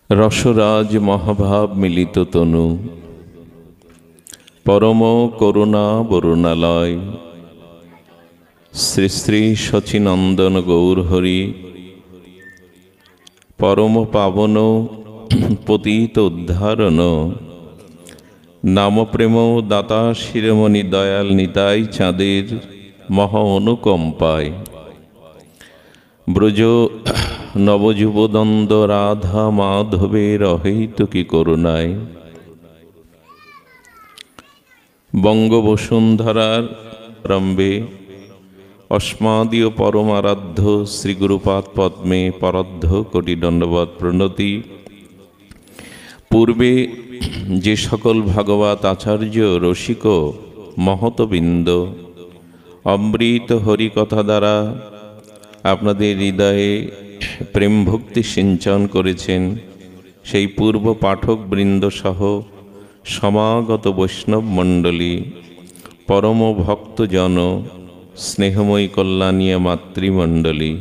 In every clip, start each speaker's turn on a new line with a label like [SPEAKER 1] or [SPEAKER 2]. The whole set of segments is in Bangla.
[SPEAKER 1] রসরাজ মহাভাব মিলিত তনু, পরম করুণা বরুণালয়, শ্রী শ্রী শচীনন্দন গৌরহরি, পরম পাবন পতিত উদ্ধারণ, নাম প্রেম দাতা শিরোমণি দয়াল নিতাই চাঁদের মহা অনুকম্পায় ব্রজ নবযুবদন্দ রাধা মাধবের অহৈতুকী করুণায় বঙ্গবসুন্ধরার প্রারম্ভে অস্মাদীয় পরমারাধ্য শ্রীগুরুপাদ পদ্মে পরদ্ধ কোটি দণ্ডবৎ প্রণতি। পূর্বে যে সকল ভাগবত আচার্য রসিক মহতবৃন্দ অমৃত হরিকথা দ্বারা আপনাদের হৃদয়ে প্রেম ভক্তি সিঞ্চন করেছেন, সেই পূর্ব পাঠক বৃন্দ সহ সমাগত বৈষ্ণব মণ্ডলী, পরম ভক্তজন, স্নেহময়ী কল্যাণীয় মাতৃমণ্ডলী,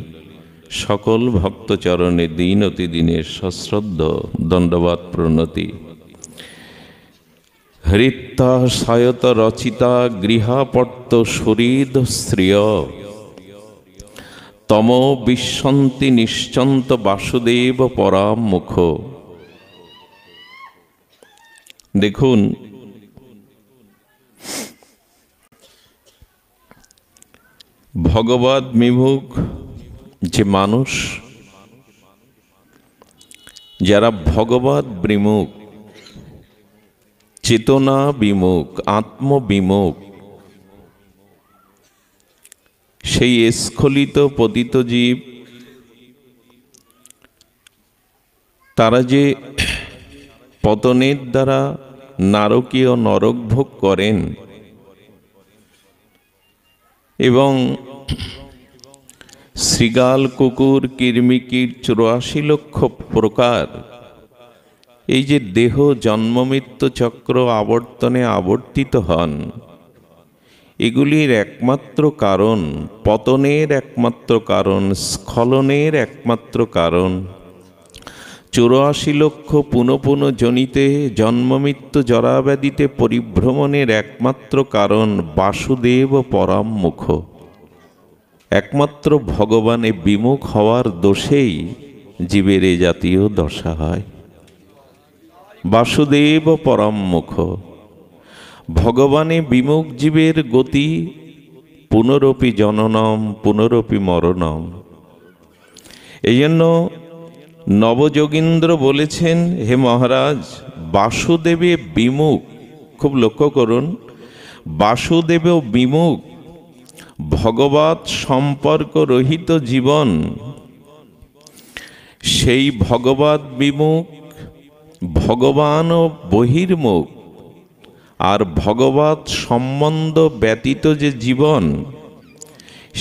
[SPEAKER 1] সকল ভক্তচরণে দিন অতি দিনের সশ্রদ্ধ দণ্ডবৎ প্রণতি। হৃত্তা সায়ত রচিতা গৃহাপট্ট সুহৃদ শ্রিয়, তম বিশ্বন্তি নিশ্চন্ত বাসুদেব পরাম মুখ। দেখুন, ভগবদ বিমুখ যে মানুষ, যারা ভগবদ বিমুখ, চেতনা বিমুখ, আত্মবিমুখ, সেই স্খলিত পতিত জীব, তারা যে পতনের দ্বারা নারকীয় নরক ভোগ করেন এবং শৃগাল, কুকুর, কৃমিকীট 84 লক্ষ প্রকার এই যে দেহ জন্মমৃত্যু চক্র আবর্তনে আবর্তিত হন, এগুলির একমাত্র কারণ, পতনের একমাত্র কারণ, স্খলনের একমাত্র কারণ, 84 লক্ষ পুনঃ জনিতে জন্মমৃত্যু জরাব্যাধিতে পরিভ্রমণের একমাত্র কারণ বাসুদেব পরাম মুখ। একমাত্র ভগবানে বিমুখ হওয়ার দোষেই জীবের এ জাতীয় দশা হয়। বাসুদেব পরাম মুখ। ভগবানে বিমুখ জীবের গতি পুনরপি জননম পুনরপি মরণম। এই জন্য নবযোগীন্দ্র বলেছেন, হে মহারাজ, বাসুদেবে বিমুখ, খুব লক্ষ্য করুন, বাসুদেব বিমুখ ভগবৎ সম্পর্ক রহিত জীবন, সেই ভগবৎ বিমুখ ভগবান ও বহির্মুখ, আর ভগবৎ সম্বন্ধ ব্যতীত যে জীবন,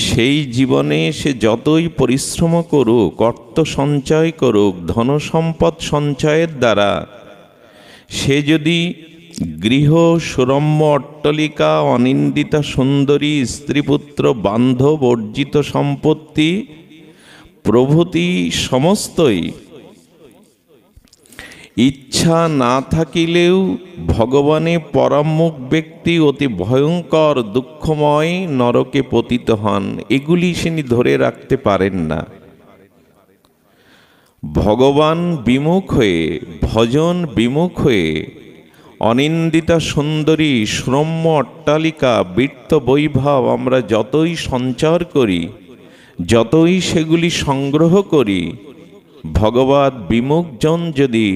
[SPEAKER 1] সেই জীবনে সে যতই পরিশ্রম করুক, অর্থ সঞ্চয় করুক, ধন সম্পদ সঞ্চয়ের দ্বারা সে যদি গৃহ, সুরম্য অট্টালিকা, অনিন্দিতা সুন্দরী স্ত্রীপুত্র বান্ধব, অর্জিত সম্পত্তি প্রভৃতি সমস্তই ইচ্ছা না থাকিলেও ভগবানে পরামুখ ব্যক্তি অতি ভয়ঙ্কর দুঃখময় নরকে পতিত হন। এগুলি তিনি ধরে রাখতে পারেন না। ভগবান বিমুখ হয়ে, ভজন বিমুখ হয়ে অনিন্দিতা সুন্দরী, শ্রম্য অট্টালিকা, বৃত্ত বৈভব আমরা যতই সঞ্চার করি, যতই সেগুলি সংগ্রহ করি, ভগবৎ বিমুখজন যদি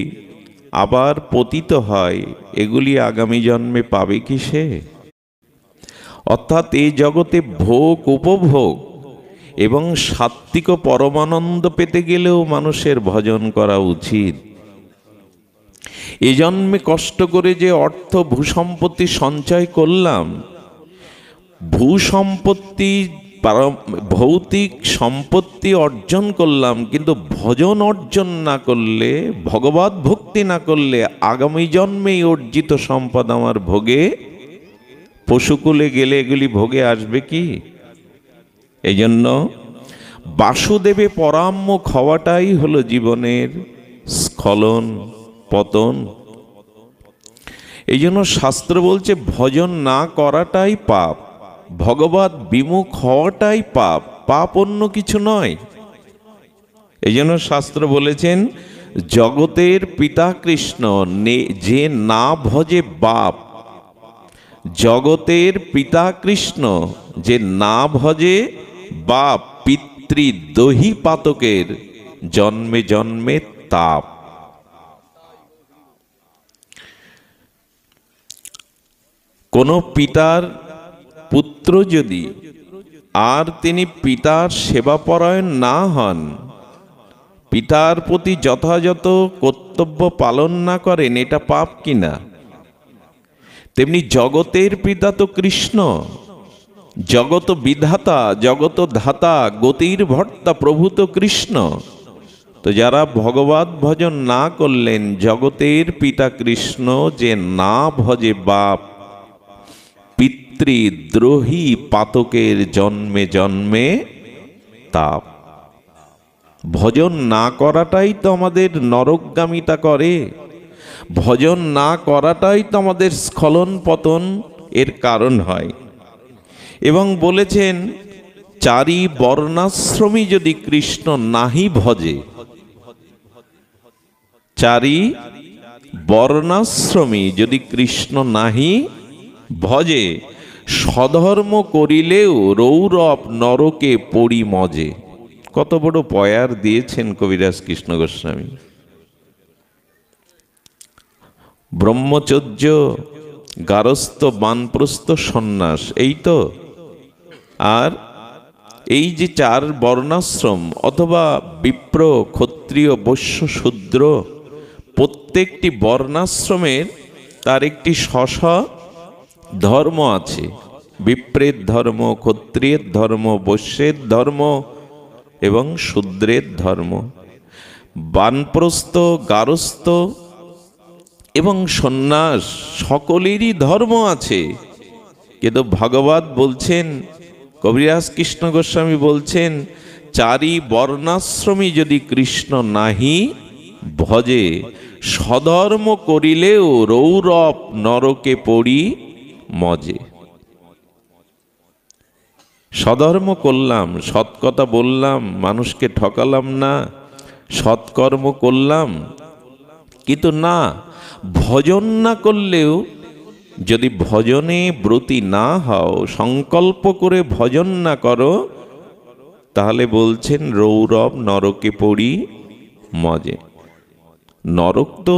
[SPEAKER 1] আবার পতিত হয়, এগুলি আগামী জন্মে পাবে কি সে? অর্থাৎ এই জগতে ভোগ, উপভোগ এবং সাত্ত্বিক পরমানন্দ পেতে গেলেও মানুষের ভজন করা উচিত। এ জন্মে কষ্ট করে যে অর্থ ভূসম্পত্তি সঞ্চয় করলাম, ভূসম্পত্তি ভৌতিক সম্পত্তি অর্জন করলাম, কিন্তু ভজন অর্জন না করলে, ভগবত ভক্তি না করলে আগামী জন্মেই অর্জিত সম্পদ আমার ভোগে, পশুকুলে গেলে এগুলি ভোগে আসবে কি? এই জন্য বাসুদেবে পরামুখ হওয়াটাই হলো জীবনের স্খলন, পতন। এই জন্য শাস্ত্র বলছে ভজন না করাটাই পাপ, ভগবৎ বিমুখ হওয়াটাই পাপ, পাপ অন্য কিছু নয়। এই জন্য শাস্ত্র বলেছেন জগতের পিতা কৃষ্ণ যে না ভজে বাপ, জগতের পিতা কৃষ্ণ যে না ভজে বাপ, পিতৃদহি পাতকের জন্মে জন্মে তাপ। কোন পিতার পুত্র যদি আর তিনি পিতার সেবাপরায়ণ না হন, পিতার প্রতি যথাযথ কর্তব্য পালন না করেন, এটা পাপ কিনা? তেমনি জগতের পিতা তো কৃষ্ণ, জগত বিধাতা, জগত ধাতা, গতির ভর্তা প্রভু তো কৃষ্ণ। তো যারা ভগবৎ ভজন না করলেন, জগতের পিতা কৃষ্ণ যে না ভজে বাপ, পিতৃদ্রোহী পাতকের জন্মে জন্মে তাপ। ভজন না করাটাই তো আমাদের নরকগামিতা করে, ভজন না করাটাই তো আমাদের স্খলন পতন এর কারণ হয়। এবং বলেছেন চারি বর্ণাশ্রমী যদি কৃষ্ণ নাহি ভজে, চারি বর্ণাশ্রমী যদি কৃষ্ণ নাহি ভজে, স্বধর্ম করিলেও রৌরব নরকে পড়ি মজে। কত বড় পয়ার দিয়েছেন কবিরাজ কৃষ্ণ গোস্বামী। ব্রহ্মচর্য, গারস্থ, বানপ্রস্থ, সন্ন্যাস, এই তো। আর এই যে চার বর্ণাশ্রম অথবা বিপ্র, ক্ষত্রিয়, বৈশ্য, শূদ্র, প্রত্যেকটি বর্ণাশ্রমের তার একটি স্ব ধর্ম আছে। বিপ্রের ধর্ম, ক্ষত্রিয়ের ধর্ম, বৈশ্যের ধর্ম এবং শূদ্রের ধর্ম। বানপ্রস্থ, গারস্থ এবং সন্ন্যাস সকলেরই ধর্ম আছে। কিন্তু ভগবৎ বলছেন, কবিরাজ কৃষ্ণ গোস্বামী বলছেন চারি বর্ণাশ্রমী যদি কৃষ্ণ নাহি ভজে, স্বধর্ম করিলেও রৌরব নরকে পড়ি মজে। সধর্ম করলাম, সৎ কথা বললাম, মানুষকে ঠকালাম না, সৎকর্ম করলাম, কিন্তু না, ভজন না করলেও, যদি ভজনে ব্রতী না হও, সংকল্প করে ভজন না করো, তাহলে বলছেন রৌরব নরকে পড়ি মজে। নরক তো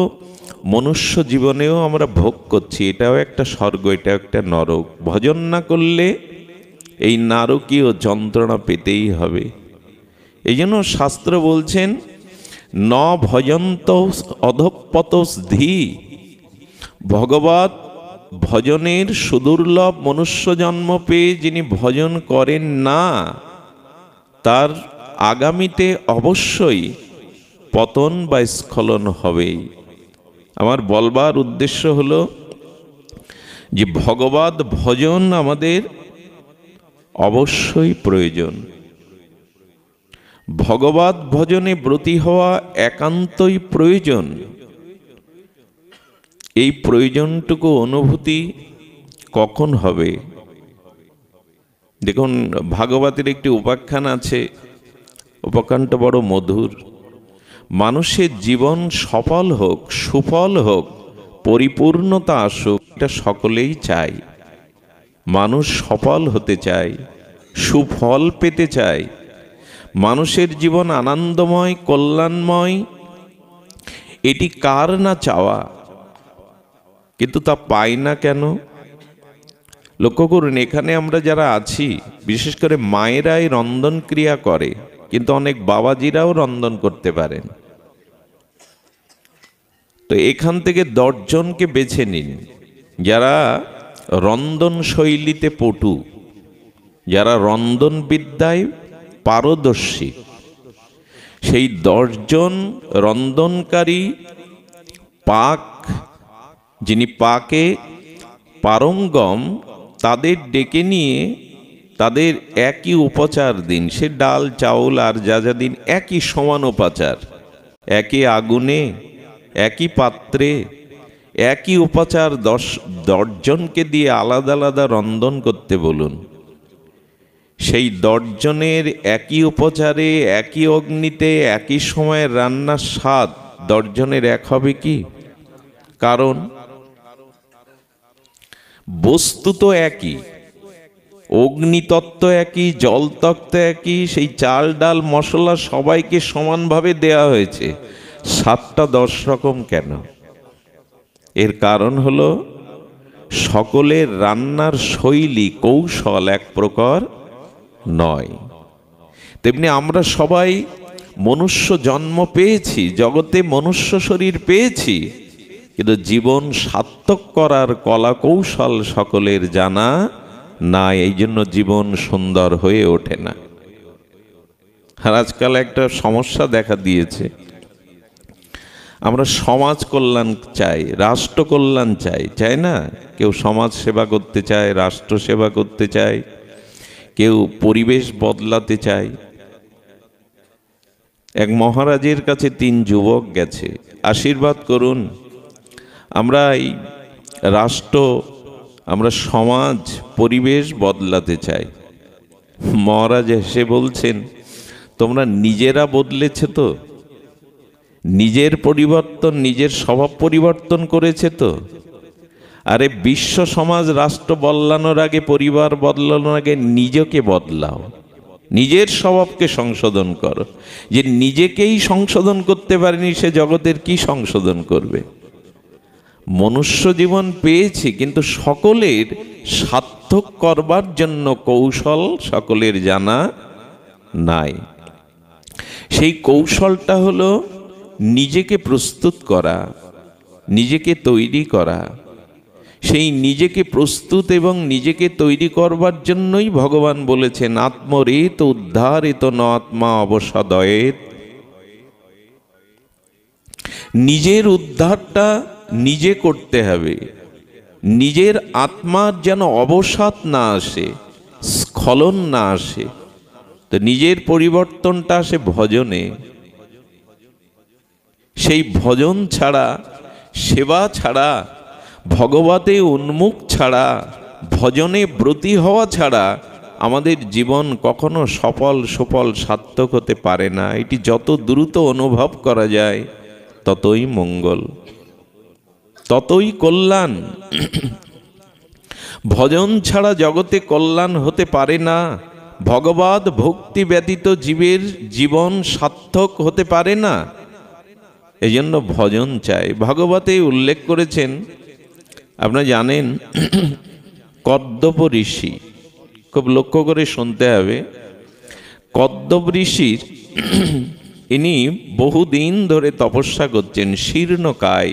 [SPEAKER 1] মনুষ্য জীবনেও আমরা ভোগ করছি, এটাও একটা স্বর্গ, এটাও একটা নরক। ভজন না করলে এই নারকীয় যন্ত্রণা পেতেই হবে। এই জন্য শাস্ত্র বলছেন ন ভজন্ত অধঃপতসধি, ভগবৎ ভজনের সুদুর্লভ মনুষ্য জন্ম পেয়ে যিনি ভজন করেন না, তার আগামীতে অবশ্যই পতন বা স্খলন হবেই। আমার বলবার উদ্দেশ্য হলো যে ভগবৎ ভজন আমাদের অবশ্যই প্রয়োজন। ভগবৎ ভজনে ব্রতী হওয়া একান্তই প্রয়োজন। এই প্রয়োজনটুকু অনুভূতি কখন হবে? দেখুন, ভাগবতের একটি উপাখ্যান আছে, উপাখ্যানটা বড় মধুর। মানুষের জীবন সফল হোক, সুফল হোক, পরিপূর্ণতা আসুক, এটা সকলেই চায়। মানুষ সফল হতে চায়, সুফল পেতে চায়, মানুষের জীবন আনন্দময়, কল্যাণময়, এটি কার না চাওয়া? কিন্তু তা পাই না কেন? লক্ষ্য করুন, এখানে আমরা যারা আছি, বিশেষ করে মায়েরাই রন্ধন ক্রিয়া করে, কিন্তু অনেক বাবাজিরাও রন্ধন করতে পারেন। তো এখান থেকে 10 জনকে বেছে নিন যারা রন্ধন শৈলীতে পটু, যারা রন্ধন বিদ্যায় পারদর্শী। সেই 10 জন রন্ধনকারী, পাক, যিনি পাকে পারঙ্গম, তাদের ডেকে নিয়ে তাদের একই উপাচার দিন। সে ডাল, চাউল আর যা যা দিন একই সমান উপাচার, একই আগুনে একই পাত্রে একই উপাচার 10 জনকে দিয়ে আলাদা আলাদা রন্ধন করতে বলুন, সেই 10 জনের একই উপচারে একই অগ্নিতে একই সময়ে রান্নার স্বাদ 10 জনের এক হবে কি? কারণ বস্তু তো একই, অগ্নিতত্ত্ব একই, জলতত্ত্ব একই, সেই চাল ডাল মশলা সবাইকে সমানভাবে দেয়া হয়েছে, স্বাদটা 10 রকম কেন? এর কারণ হলো সকলের রান্নার শৈলী কৌশল এক প্রকার নয়। তেমনি আমরা সবাই মনুষ্য জন্ম পেয়েছি, জগতে মনুষ্য শরীর পেয়েছি, কিন্তু জীবন সার্থক করার কলা কৌশল সকলের জানা না, এই জন্য জীবন সুন্দর হয়ে ওঠে না। আর আজকাল একটা সমস্যা দেখা দিয়েছে, আমরা সমাজ কল্যাণ চাই, রাষ্ট্র কল্যাণ চাই, চাই না? কেউ সমাজ সেবা করতে চায়, রাষ্ট্র সেবা করতে চায়, কেউ পরিবেশ বদলাতে চায়। এক মহারাজের কাছে 3 যুবক গেছে, আশীর্বাদ করুন, আমরা এই রাষ্ট্র, আমরা সমাজ পরিবেশ বদলাতে চাই। মহারাজ এসে বলছেন, তোমরা নিজেরা বদলেছে তো? নিজের পরিবর্তন, নিজের স্বভাব পরিবর্তন করেছে তো? আরে বিশ্ব সমাজ রাষ্ট্র বদলানোর আগে, পরিবার বদলানোর আগে নিজেকে বদলাও, নিজের স্বভাবকে সংশোধন করো। যে নিজেকেই সংশোধন করতে পারেনি সে জগতের কি সংশোধন করবে? মনুষ্য জীবন পেয়েছি, কিন্তু সকলের সার্থক করবার জন্য কৌশল সকলের জানা নাই। সেই কৌশলটা হলো নিজেকে প্রস্তুত করা, নিজেকে তৈরি করা। সেই নিজেকে প্রস্তুত এবং নিজেকে তৈরি করবার জন্যই ভগবান বলেছেন, আত্মরেত উদ্ধারিত ন আত্মা অবসাদয়েত। নিজের উদ্ধারটা নিজে করতে হবে। নিজের আত্মার যেন অবসাদ না আসে, স্খলন না আসে। তো নিজের পরিবর্তনটা আসে ভজনে। সেই ভজন ছাড়া, সেবা ছাড়া, ভগবতে উন্মুখ ছাড়া, ভজনে ব্রতী হওয়া ছাড়া আমাদের জীবন কখনো সফল সফল সার্থক হতে পারে না। এটি যত দ্রুত অনুভব করা যায় ততই মঙ্গল, ততই কল্যাণ। ভজন ছাড়া জগতে কল্যাণ হতে পারে না। ভগবত ভক্তি ব্যতীত জীবের জীবন সার্থক হতে পারে না। এই জন্য ভজন চাই। ভগবতে উল্লেখ করেছেন, আপনারা জানেন, কদ্যপ ঋষি, খুব লক্ষ্য করে শুনতে হবে। কদ্যপ ঋষির ইনি বহুদিন ধরে তপস্যা করছেন, শীর্ণকায়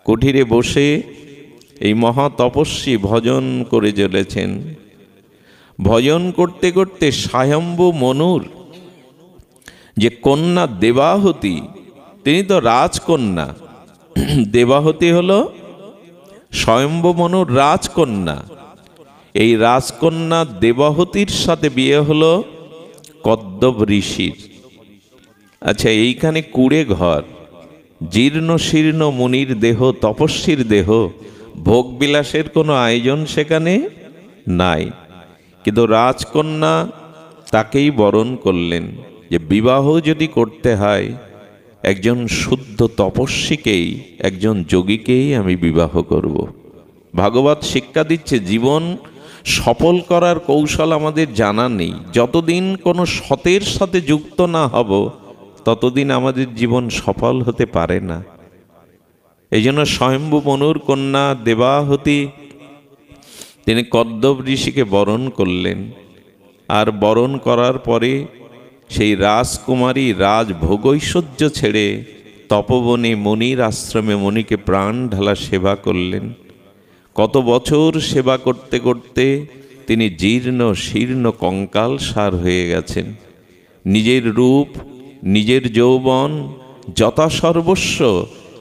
[SPEAKER 1] কুঠিরে বসে এই মহা তপস্বী ভজন করে চলেছেন। ভজন করতে করতে স্বয়ম্ভু মনুর যে কন্যা দেবাহুতি, তিনি তো রাজকন্যা। দেবাহুতি হলো স্বয়ম্ভু মনুর রাজকন্যা। এই রাজকন্যা দেবাহুতির সাথে বিয়ে হলো কদ্যপ ঋষির। আচ্ছা, এইখানে কুড়ে ঘর, জীর্ণ শীর্ণ মুনির দেহ, তপস্বীর দেহ, ভোগবিলাসের কোনো আয়োজন সেখানে নাই। কিন্তু রাজকন্যা তাকেই বরণ করলেন যে বিবাহ যদি করতে হয় একজন শুদ্ধ তপস্বীকেই, একজন যোগীকেই আমি বিবাহ করব। ভাগবত শিক্ষা দিচ্ছে, জীবন সফল করার কৌশল আমাদের জানা নেই। যতদিন কোনো সতের সাথে যুক্ত না হব ততদিন আমাদের জীবন সফল হতে পারে না। এই জন্য স্বয়ম্ভু মনুর কন্যা দেবাহুতি তিনি কদ্যপ ঋষিকে বরণ করলেন। আর বরণ করার পরে সেই রাজকুমারী রাজভোগৈশ্বর্য ছেড়ে তপবনে মনির আশ্রমে মনিকে প্রাণ ঢালা সেবা করলেন। কত বছর সেবা করতে করতে তিনি জীর্ণ শীর্ণ কঙ্কালসার হয়ে গেছেন। নিজের রূপ, নিজের যৌবন, যথাসর্বস্ব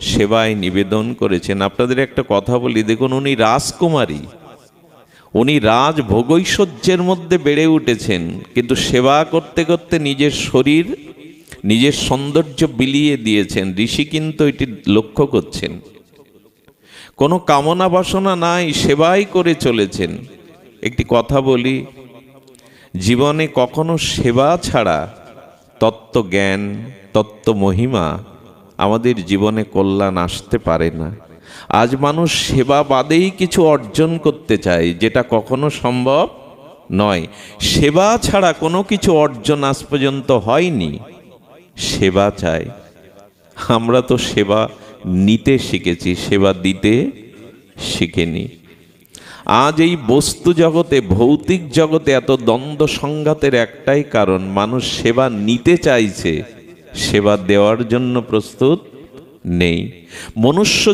[SPEAKER 1] সেবায় নিবেদন করেছেন। আপনাদের একটা কথা বলি, দেখুন, উনি রাজকুমারী, উনি রাজ ভোগৈশ্বর্যের মধ্যে বেড়ে উঠেছেন, কিন্তু সেবা করতে করতে নিজের শরীর নিজের সৌন্দর্য বিলিয়ে দিয়েছেন। ঋষি কিন্তু এটি লক্ষ্য করছেন। কোনো কামনা বাসনা নাই, সেবাই করে চলেছেন। একটি কথা বলি, জীবনে কখনো সেবা ছাড়া তত্ত্বজ্ঞান, তত্ত্ব মহিমা আমাদের জীবনে কল্যাণ আসতে পারে না। আজ মানুষ সেবা বাদেই কিছু অর্জন করতে চায়, যেটা কখনো সম্ভব নয়। সেবা ছাড়া কোনো কিছু অর্জন আজ পর্যন্ত হয়নি। সেবা চাই। আমরা তো সেবা নিতে শিখেছি, সেবা দিতে শিখিনি। আজ এই বস্তু জগতে, ভৌতিক জগতে এত দ্বন্দ্ব সংঘাতের একটাই কারণ, মানুষ সেবা নিতে চাইছে, সেবা দেওয়ার জন্য প্রস্তুত নেই। মনুষ্য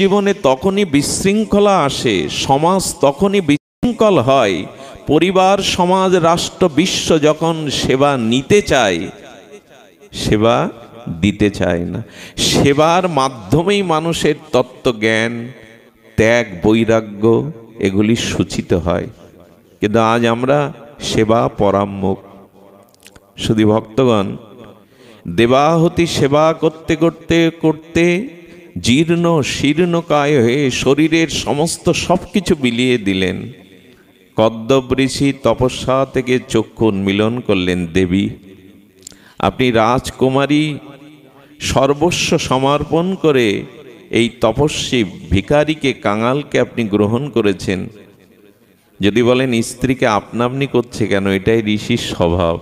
[SPEAKER 1] জীবনে তখনই বিশৃঙ্খলা আসে, সমাজ তখনই বিশৃঙ্খল হয়, পরিবার, সমাজ, রাষ্ট্র, বিশ্ব যখন সেবা নিতে চায়, সেবা দিতে চায় না। সেবার মাধ্যমেই মানুষের তত্ত্বজ্ঞান, ত্যাগ, বৈরাগ্য এগুলি সূচিত হয়। কিন্তু আজ আমরা সেবা পরাম্মুখ। শুধু ভক্তগণ, দেবাহুতি সেবা করতে করতে করতে জীর্ণ শীর্ণকায় হয়ে শরীরের সমস্ত সবকিছু বিলিয়ে দিলেন। কদ্দব ঋষি তপস্যা থেকে চক্ষু উন্মিলন করলেন। দেবী, আপনি রাজকুমারী সর্বস্ব সমর্পণ করে এই তপস্বী ভিখারিকে, কাঙালকে আপনি গ্রহণ করেছেন। যদি বলেন স্ত্রীকে আপনা আপনি করছে কেন, এটাই ঋষির স্বভাব।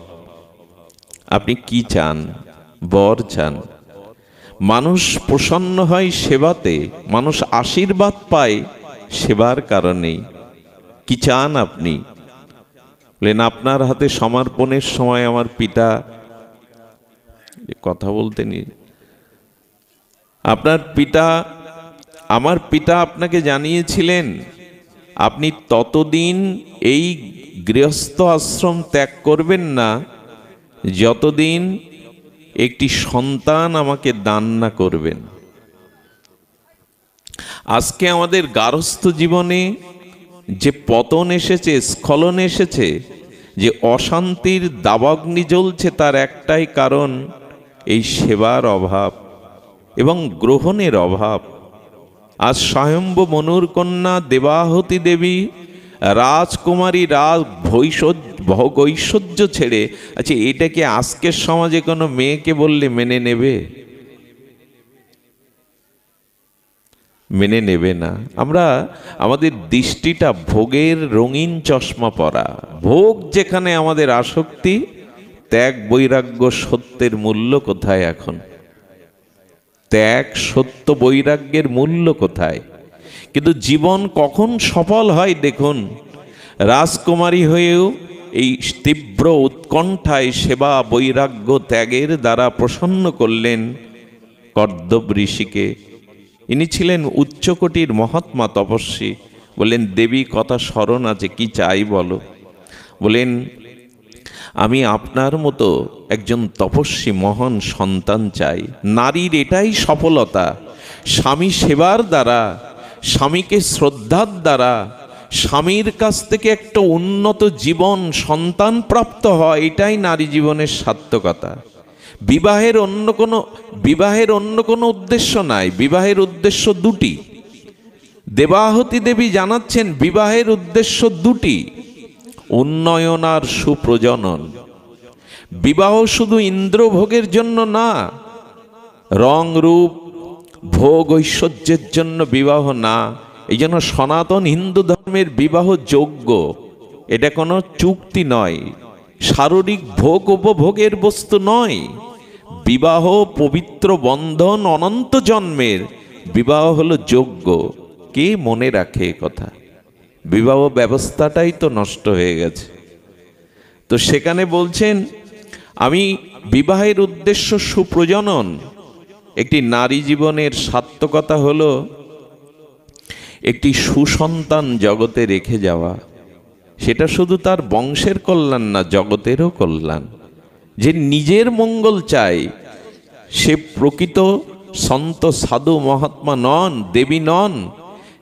[SPEAKER 1] আপনি কি চান? বর চান। মানুষ প্রসন্ন হয় সেবাতে, মানুষ আশীর্বাদ পায় সেবার কারণেই। কি চান আপনি? বলেন, আপনার হাতে সমর্পণের সময় আমার পিতা, কথা বলতেন, আমার পিতা আপনাকে জানিয়েছিলেন আপনি ততদিন এই গৃহস্থ আশ্রম ত্যাগ করবেন না যতদিন একটি সন্তান আমাকে দান না করবেন। আজকে আমাদের গার্হস্থ্য জীবনে যে পতন এসেছে, স্খলন এসেছে, যে অশান্তির দাবাগ্নি জ্বলছে, তার একটাই কারণ এই সেবার অভাব এবং গ্রহণের অভাব। আজ স্বয়ম্ভ মনুর কন্যা দেবাহুতি দেবী, রাজকুমারী, ভোগ ঐশ্বর্য ছেড়ে, আচ্ছা এটা কি আজকের সমাজে কোনো মেয়েকে বললে মেনে নেবে? মেনে নেবে না। আমরা আমাদের দৃষ্টিটা ভোগের রঙিন চশমা পরা। ভোগ যেখানে আমাদের আসক্তি, ত্যাগ, বৈরাগ্য, সত্যের মূল্য কোথায় এখন? ত্যাগ, সত্য, বৈরাগ্যের মূল্য কোথায়? কিন্তু জীবন কখন সফল হয় দেখুন। রাজকুমারী হয়েও এই তীব্র উৎকণ্ঠায় সেবা, বৈরাগ্য, ত্যাগের দ্বারা প্রসন্ন করলেন কর্দব ঋষিকে। ইনি ছিলেন উচ্চকোটির মহাত্মা, তপস্বী। বললেন, দেবী, কথা স্মরণ আছে, কি চাই বলো? বলেন, আমি আপনার মতো একজন তপস্বী মহান সন্তান চাই। নারীর এটাই সফলতা। স্বামী সেবার দ্বারা, স্বামীকে শ্রদ্ধার দ্বারা, স্বামীর কাছ থেকে একটা উন্নত জীবন সন্তান প্রাপ্ত হয়, এটাই নারী জীবনের সার্থকতা। বিবাহের অন্য কোনো উদ্দেশ্য নাই। বিবাহের উদ্দেশ্য দুটি। দেবাহুতি দেবী জানাচ্ছেন বিবাহের উদ্দেশ্য দুটি, উন্নয়ন আর সুপ্রজনন। বিবাহ শুধু ইন্দ্রভোগের জন্য না, রং রূপ ভোগ ঐশ্বর্যের জন্য বিবাহ না। এই জন্য সনাতন হিন্দু ধর্মের বিবাহ যোগ্য, এটা কোনো চুক্তি নয়, শারীরিক ভোগ উপভোগের বস্তু নয়। বিবাহ পবিত্র বন্ধন, অনন্ত জন্মের। বিবাহ হলো যোগ্য। কে মনে রাখে কথা? বিবাহ ব্যবস্থাটাই তো নষ্ট হয়ে গেছে। তো সেখানে বলছেন, আমি বিবাহের উদ্দেশ্য সুপ্রজনন। একটি নারী জীবনের সার্থকতা হলো একটি সুসন্তান জগতে রেখে যাওয়া। সেটা শুধু তার বংশের কল্যাণ না, জগতেরও কল্যাণ। যে নিজের মঙ্গল চায়, সে প্রকৃত সন্ত, সাধু, মহাত্মা নন, দেবী নন।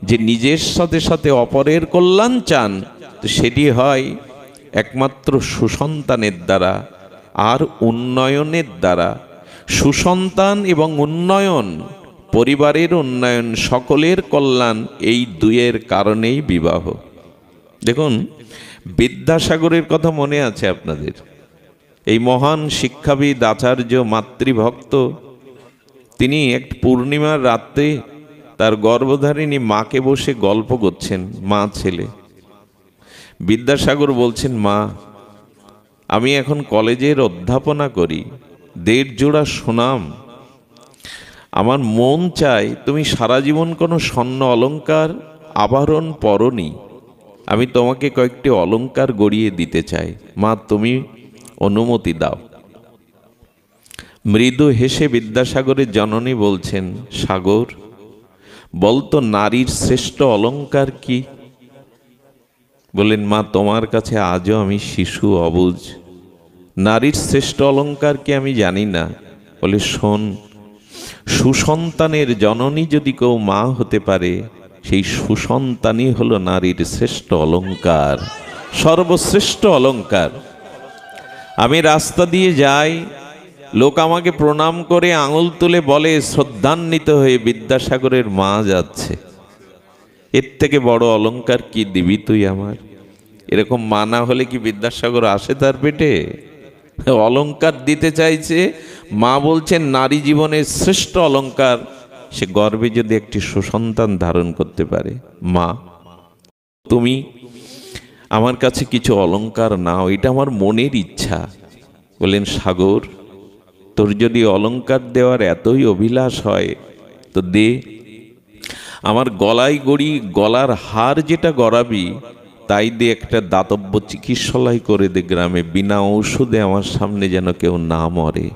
[SPEAKER 1] যে নিজের সাথে সাথে অপরের কল্যাণ চান, তো সেটি হয় একমাত্র সুসন্তানের দ্বারা আর উন্নয়নের দ্বারা। সুসন্তান এবং উন্নয়ন, পরিবারের উন্নয়ন, সকলের কল্যাণ, এই দুয়ের কারণেই বিবাহ। দেখুন, বিদ্যাসাগরের কথা মনে আছে আপনাদের? এই মহান শিক্ষাবিদ, আচার্য, মাতৃভক্ত, তিনি এক পূর্ণিমার রাত্রে তার গর্ভধারিণী মাকে বসে গল্প করছেন, মা ছেলে। বিদ্যাসাগর বলছেন, মা, আমি এখন কলেজের অধ্যাপনা করি, 1.5 জোড়া সুনাম। আমার মন চায় তুমি সারা জীবন কোনো স্বর্ণ অলংকার আভরণ পরনি, আমি তোমাকে কয়েকটি অলংকার গড়িয়ে দিতে চাই, মা তুমি অনুমতি দাও। মৃদু হেসে বিদ্যাসাগরের জননী বলছেন, সাগর, বলতো নারীর শ্রেষ্ঠ অলংকার কি? বলেন, মা তোমার কাছে আজও আমি শিশু, অবুঝ, নারীর শ্রেষ্ঠ অলংকার কি আমি জানি না। বলে, শোন, সুসন্তানের জননী যদি কেউ মা হতে পারে, সেই সুসন্তানই হলো নারীর শ্রেষ্ঠ অলংকার, সর্বশ্রেষ্ঠ অলংকার। আমি রাস্তা দিয়ে যাই, লোক আমাকে প্রণাম করে আঙুল তুলে বলে শ্রদ্ধান্বিত হয়ে, বিদ্যাসাগরের মা যাচ্ছে, এর থেকে বড় অলংকার কি দিবি তুই আমার? এরকম মানা হলে কি বিদ্যাসাগর আসে তার পেটে? অলংকার দিতে চাইছে। মা বলছেন নারী জীবনের শ্রেষ্ঠ অলংকার, সে গর্ভে যদি একটি সুসন্তান ধারণ করতে পারে। মা, তুমি আমার কাছে কিছু অলংকার নাও, এটা আমার মনের ইচ্ছা। বলেন, সাগর, তোর যদি অলংকার দেওয়ার এতই অভিলাষ হয় তো দে। আমার গলায় গড়ি, গলার হার যেটা গড়াবি তাই দিয়ে একটা দাতব্য চিকিৎসালয় করে দে গ্রামে, বিনা ঔষধে আমার সামনে যেন কেউ না মরে।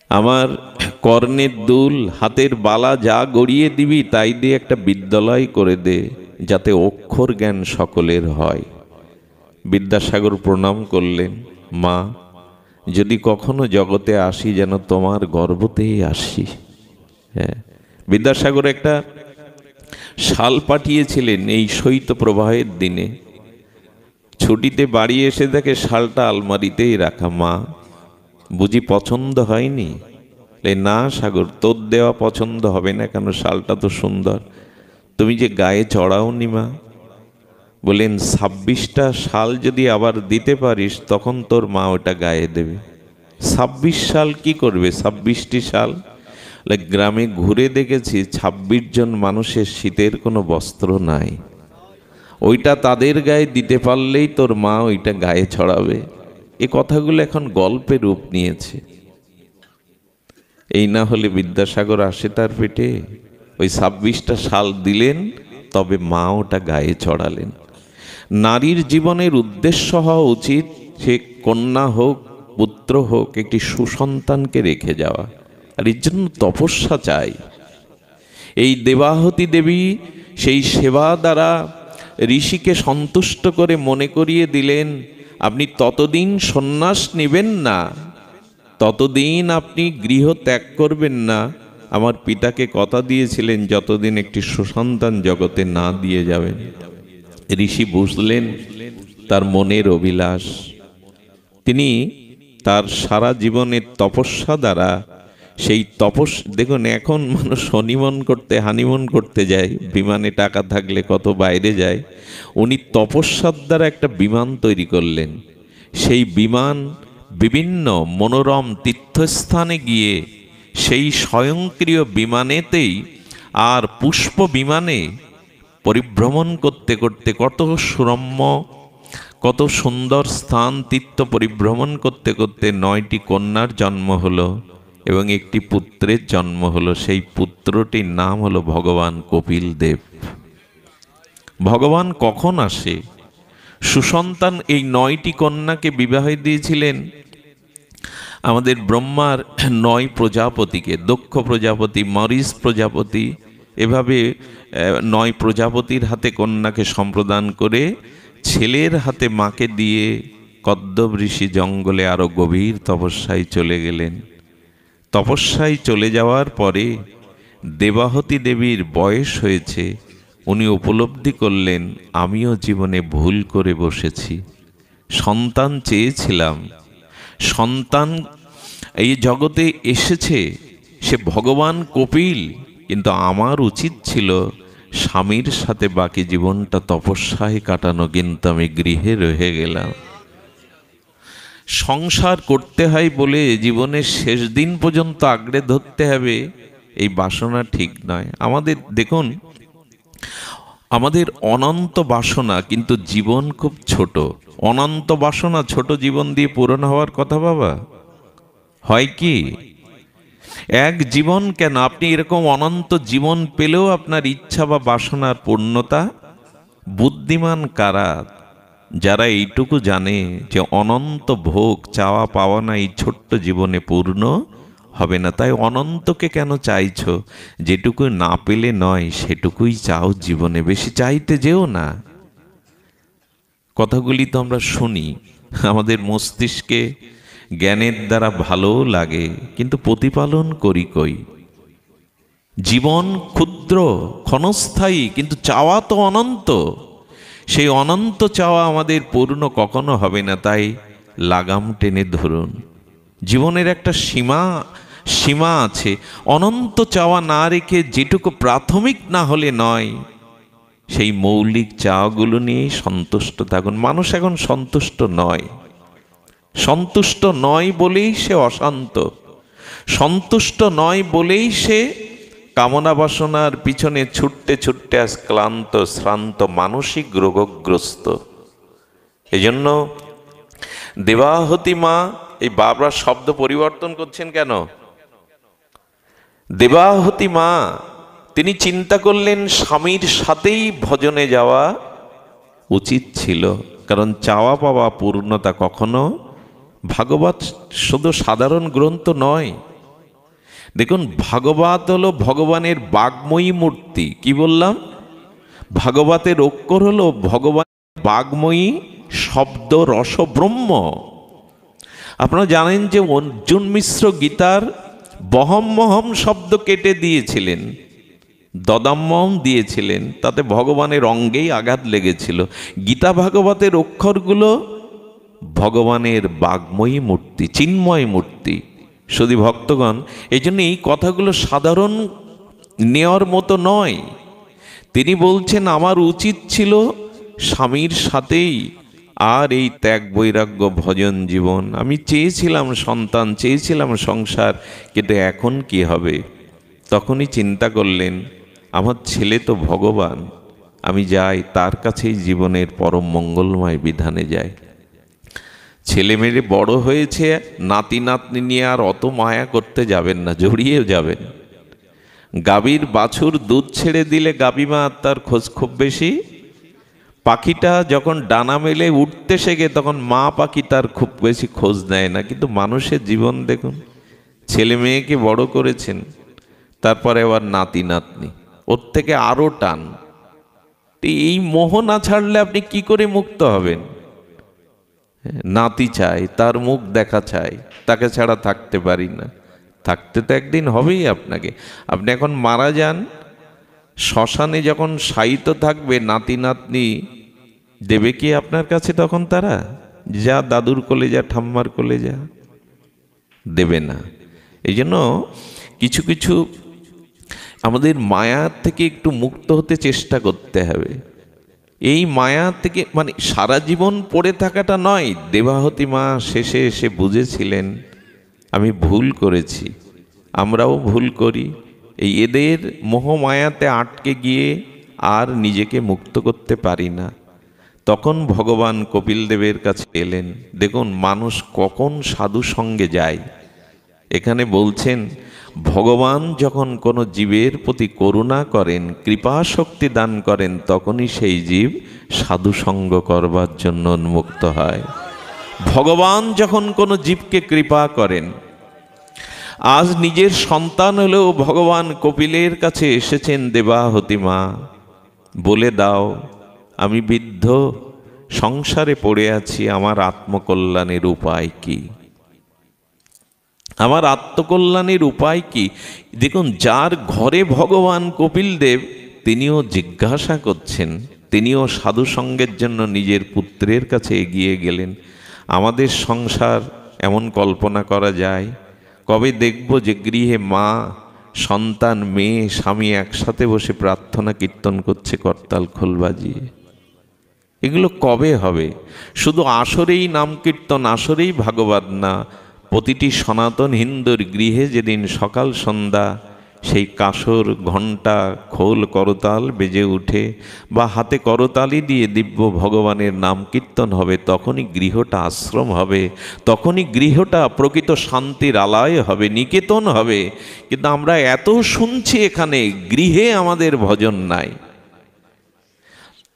[SPEAKER 1] আমার কর্ণের দুল, হাতের বালা যা গড়িয়ে দিবি তাই দিয়ে একটা বিদ্যালয় করে দে, যাতে অক্ষর জ্ঞান সকলের হয়। বিদ্যাসাগর প্রণাম করলেন, মা, যদি কখনো জগতে আসি যেন তোমার গর্ভতেই আসি। হ্যাঁ, বিদ্যাসাগর একটা শাল পাঠিয়েছিলেন এই শৈত্যপ্রবাহের দিনে। ছুটিতে বাড়ি এসে দেখে শালটা আলমারিতেই রাখা। মা, বুঝি পছন্দ হয়নি? না সাগর, তোর দেওয়া পছন্দ হবে না কেন? শালটা তো সুন্দর, তুমি যে গায়ে চড়াওনি মা। বলেন, 26টা শাল যদি আবার দিতে পারিস তখন তোর মা ওটা গায়ে দেবে। 26 শাল কি করবে? 26টি শাল? গ্রামে ঘুরে দেখেছি 26 জন মানুষের শীতের কোনো বস্ত্র নাই, ওইটা তাদের গায়ে দিতে পারলেই তোর মা ওইটা গায়ে ছড়াবে। এ কথাগুলো এখন গল্পে রূপ নিয়েছে। এই না হলে বিদ্যাসাগর আসে তার পেটে? ওই 26টা শাল দিলেন, তবে মা ওটা গায়ে চড়ালেন। নারীর জীবনের উদ্দেশ্য হওয়া উচিত, সে কন্যা হোক পুত্র হোক, একটি সুসন্তানকে রেখে যাওয়া। আর এর জন্য তপস্যা চাই। এই দেবাহতী দেবী সেই সেবা দ্বারা ঋষিকে সন্তুষ্ট করে মনে করিয়ে দিলেন, আপনি ততদিন সন্ন্যাস নেবেন না, ততদিন আপনি গৃহ ত্যাগ করবেন না। আমার পিতাকে কথা দিয়েছিলেন যতদিন একটি সুসন্তান জগতে না দিয়ে যাবেন। ঋষি বুঝলেন তার মনের অভিলাষ। তিনি তার সারা জীবনের তপস্যা দ্বারা সেই দেখুন, এখন মানুষ হানিমুন করতে যায়, বিমানে টাকা থাকলে কত বাইরে যায়। উনি তপস্যার দ্বারা একটা বিমান তৈরি করলেন। সেই বিমান বিভিন্ন মনোরম তীর্থস্থানে গিয়ে সেই স্বয়ংক্রিয় বিমানেতেই আর পুষ্প বিমানে পরিভ্রমণ করতে করতে কত সুরম্য, কত সুন্দর স্থান তীর্থ পরিভ্রমণ করতে করতে 9টি কন্যার জন্ম হলো এবং একটি পুত্রের জন্ম হলো। সেই পুত্রটির নাম হলো ভগবান কপিল দেব। ভগবান কখন আসে? সুসন্তান এই 9টি কন্যাকে বিবাহ দিয়েছিলেন আমাদের ব্রহ্মার 9 প্রজাপতিকে। দক্ষ প্রজাপতি, মরিচ প্রজাপতি, এভাবে 9 প্রজাপতির হাতে কন্যাকে সম্প্রদান করে ছেলের হাতে মাকে দিয়ে কদ্দব ঋষি জঙ্গলে আরো গভীর তপস্যায় চলে গেলেন। তপস্যায় চলে যাওয়ার পরে দেবাহতী দেবীর বয়স হয়েছে উনি উপলব্ধি করলেন আমিও জীবনে ভুল করে বসেছি, সন্তান চেয়েছিলাম, সন্তান এই জগতে এসেছে, সে ভগবান কপিল, কিন্তু আমার উচিত ছিল স্বামীর সাথে বাকি জীবনটা তপস্যায় কাটানো, কিন্তু আমি গৃহে রয়ে গেলাম। সংসার করতে হয় বলে জীবনের শেষ দিন পর্যন্ত আঁকড়ে ধরতে হবে, এই বাসনা ঠিক নয়। আমাদের দেখুন, আমাদের অনন্ত বাসনা, কিন্তু জীবন খুব ছোট। অনন্ত বাসনা ছোট জীবন দিয়ে পূরণ হওয়ার কথা বাবা হয় কি? এক জীবন কেন, আপনি এরকম অনন্ত জীবন পেলেও আপনার ইচ্ছা বা বাসনার পূর্ণতা। বুদ্ধিমান কারা? যারা এইটুকু জানে যে অনন্ত ভোগ চাওয়া পাওয়া না এই ছোট্ট জীবনে পূর্ণ হবে না, তাই অনন্তকে কেন চাইছো? যেটুকু না পেলে নয় সেটুকুই চাও জীবনে, বেশি চাইতে যেও না। কথাগুলি তো আমরা শুনি, আমাদের মস্তিষ্কে জ্ঞানের দ্বারা ভালোও লাগে, কিন্তু প্রতিপালন করি কই? জীবন ক্ষুদ্র ক্ষণস্থায়ী, কিন্তু চাওয়া তো অনন্ত। সেই অনন্ত চাওয়া আমাদের পূর্ণ কখনো হবে না, তাই লাগাম টেনে ধরুন। জীবনের একটা সীমা আছে। অনন্ত চাওয়া না রেখে যেটুকু প্রাথমিক না হলে নয়, সেই মৌলিক চাওয়াগুলো নিয়েই সন্তুষ্ট থাকুন। মানুষ এখন সন্তুষ্ট নয়, সন্তুষ্ট নয় বলেই সে অশান্ত, সন্তুষ্ট নয় বলেই সে কামনা বাসনার পিছনে ছুটতে ছুটতে আজ ক্লান্ত শ্রান্ত, মানসিক রোগগ্রস্ত। এজন্য দেবাহতী মা, এই বারবার শব্দ পরিবর্তন করছেন কেন? দেবাহতী মা তিনি চিন্তা করলেন স্বামীর সাথেই ভজনে যাওয়া উচিত ছিল, কারণ চাওয়া পাওয়া পূর্ণতা কখনো, ভাগবত শুধু সাধারণ গ্রন্থ নয়। দেখুন, ভাগবত হলো ভগবানের বাগ্ময়ী মূর্তি। কি বললাম? ভাগবতের অক্ষর হলো ভগবানের বাগ্ময়ী শব্দ রস ব্রহ্ম। আপনারা জানেন যে অর্জুন মিশ্র গীতার বহম্মহম শব্দ কেটে দিয়েছিলেন, দদাম্মম দিয়েছিলেন, তাতে ভগবানের অঙ্গেই আঘাত লেগেছিল। গীতা ভাগবতের অক্ষরগুলো ভগবানের বাগ্ময়ী মূর্তি, চিন্ময় মূর্তি। শুধু ভক্তগণ, এই জন্য এই কথাগুলো সাধারণ নেওয়ার মতো নয়। তিনি বলছেন আমার উচিত ছিল স্বামীর সাথেই আর এই ত্যাগ বৈরাগ্য ভজন জীবন। আমি চেয়েছিলাম সন্তান, চেয়েছিলাম সংসার, কিন্তু এখন কি হবে? তখনই চিন্তা করলেন আমার ছেলে তো ভগবান, আমি যাই তার কাছেই জীবনের পরম মঙ্গলময় বিধানে যাই। ছেলে মেয়ে বড় হয়েছে, নাতি নাতনি নিয়ে আর অত মায়া করতে যাবেন না, জড়িয়েও যাবেন। গাভীর বাছুর দুধ ছেড়ে দিলে গাভী মা তার খোঁজ খুব বেশি। পাখিটা যখন ডানা মেলে উঠতে শেখে তখন মা পাখি তার খুব বেশি খোঁজ নেয় না। কিন্তু মানুষের জীবন দেখুন, ছেলে মেয়েকে বড় করেছেন, তারপরে আবার নাতি নাতনি, ওর থেকে আরো টান। এই মোহ না ছাড়লে আপনি কি করে মুক্ত হবেন? নাতি চাই, তার মুখ দেখা চাই, তাকে ছাড়া থাকতে পারি না। থাকতে তো একদিন হবেই আপনাকে। আপনি এখন মারা যান, শ্মশানে যখন শায়িত থাকবে, নাতি নাতনি দেবে কি আপনার কাছে তখন? তারা যা দাদুর কোলে যা, ঠাম্মার কোলে যা, দেবে না। এই জন্য কিছু কিছু আমাদের মায়া থেকে একটু মুক্ত হতে চেষ্টা করতে হবে। এই মায়া থেকে মানে সারা জীবন পড়ে থাকাটা নয়। দেবাহতী মা শেষে এসে বুঝেছিলেন আমি ভুল করেছি, আমরাও ভুল করি। এই এদের মোহমায়াতে আটকে গিয়ে আর নিজেকে মুক্ত করতে পারি না। তখন ভগবান কপিল দেবের কাছে এলেন। দেখুন মানুষ কখন সাধু সঙ্গে যায়। এখানে বলছেন ভগবান যখন কোনো জীবের প্রতি করুণা করেন, কৃপা শক্তি দান করেন, তখনই সেই জীব সাধু সঙ্গ করবার জন্য উন্মুক্ত হয়। ভগবান যখন কোনো জীবকে কৃপা করেন, আজ নিজের সন্তান হলেও ভগবান কপিলের কাছে এসেছেন, দেবাহতী মা বলে দাও আমি বৃদ্ধ, সংসারে পড়ে আছি, আমার আত্মকল্যাণের উপায় কি? আমার আত্মকল্যাণের উপায় কি? দেখুন, যার ঘরে ভগবান কপিল দেব তিনিও জিজ্ঞাসা করছেন, তিনিও সাধু সঙ্গের জন্য নিজের পুত্রের কাছে এগিয়ে গেলেন। আমাদের সংসার এমন কল্পনা করা যায়? কবে দেখব যে গৃহে মা, সন্তান, মেয়ে, স্বামী একসাথে বসে প্রার্থনা কীর্তন করছে করতাল খোল বাজিয়ে? এগুলো কবে হবে? শুধু আসরেই নাম কীর্তন, আসরেই ভাগবত না, প্রতিটি সনাতন হিন্দুর গৃহে যেদিন সকাল সন্ধ্যা সেই কাসর, ঘণ্টা, খোল, করতাল বেজে উঠে বা হাতে করতালি দিয়ে দিব্য ভগবানের নাম কীর্তন হবে, তখনই গৃহটা আশ্রম হবে, তখনই গৃহটা প্রকৃত শান্তির আলয় হবে, নিকেতন হবে। কিন্তু আমরা এত শুনছি এখানে, গৃহে আমাদের ভজন নাই।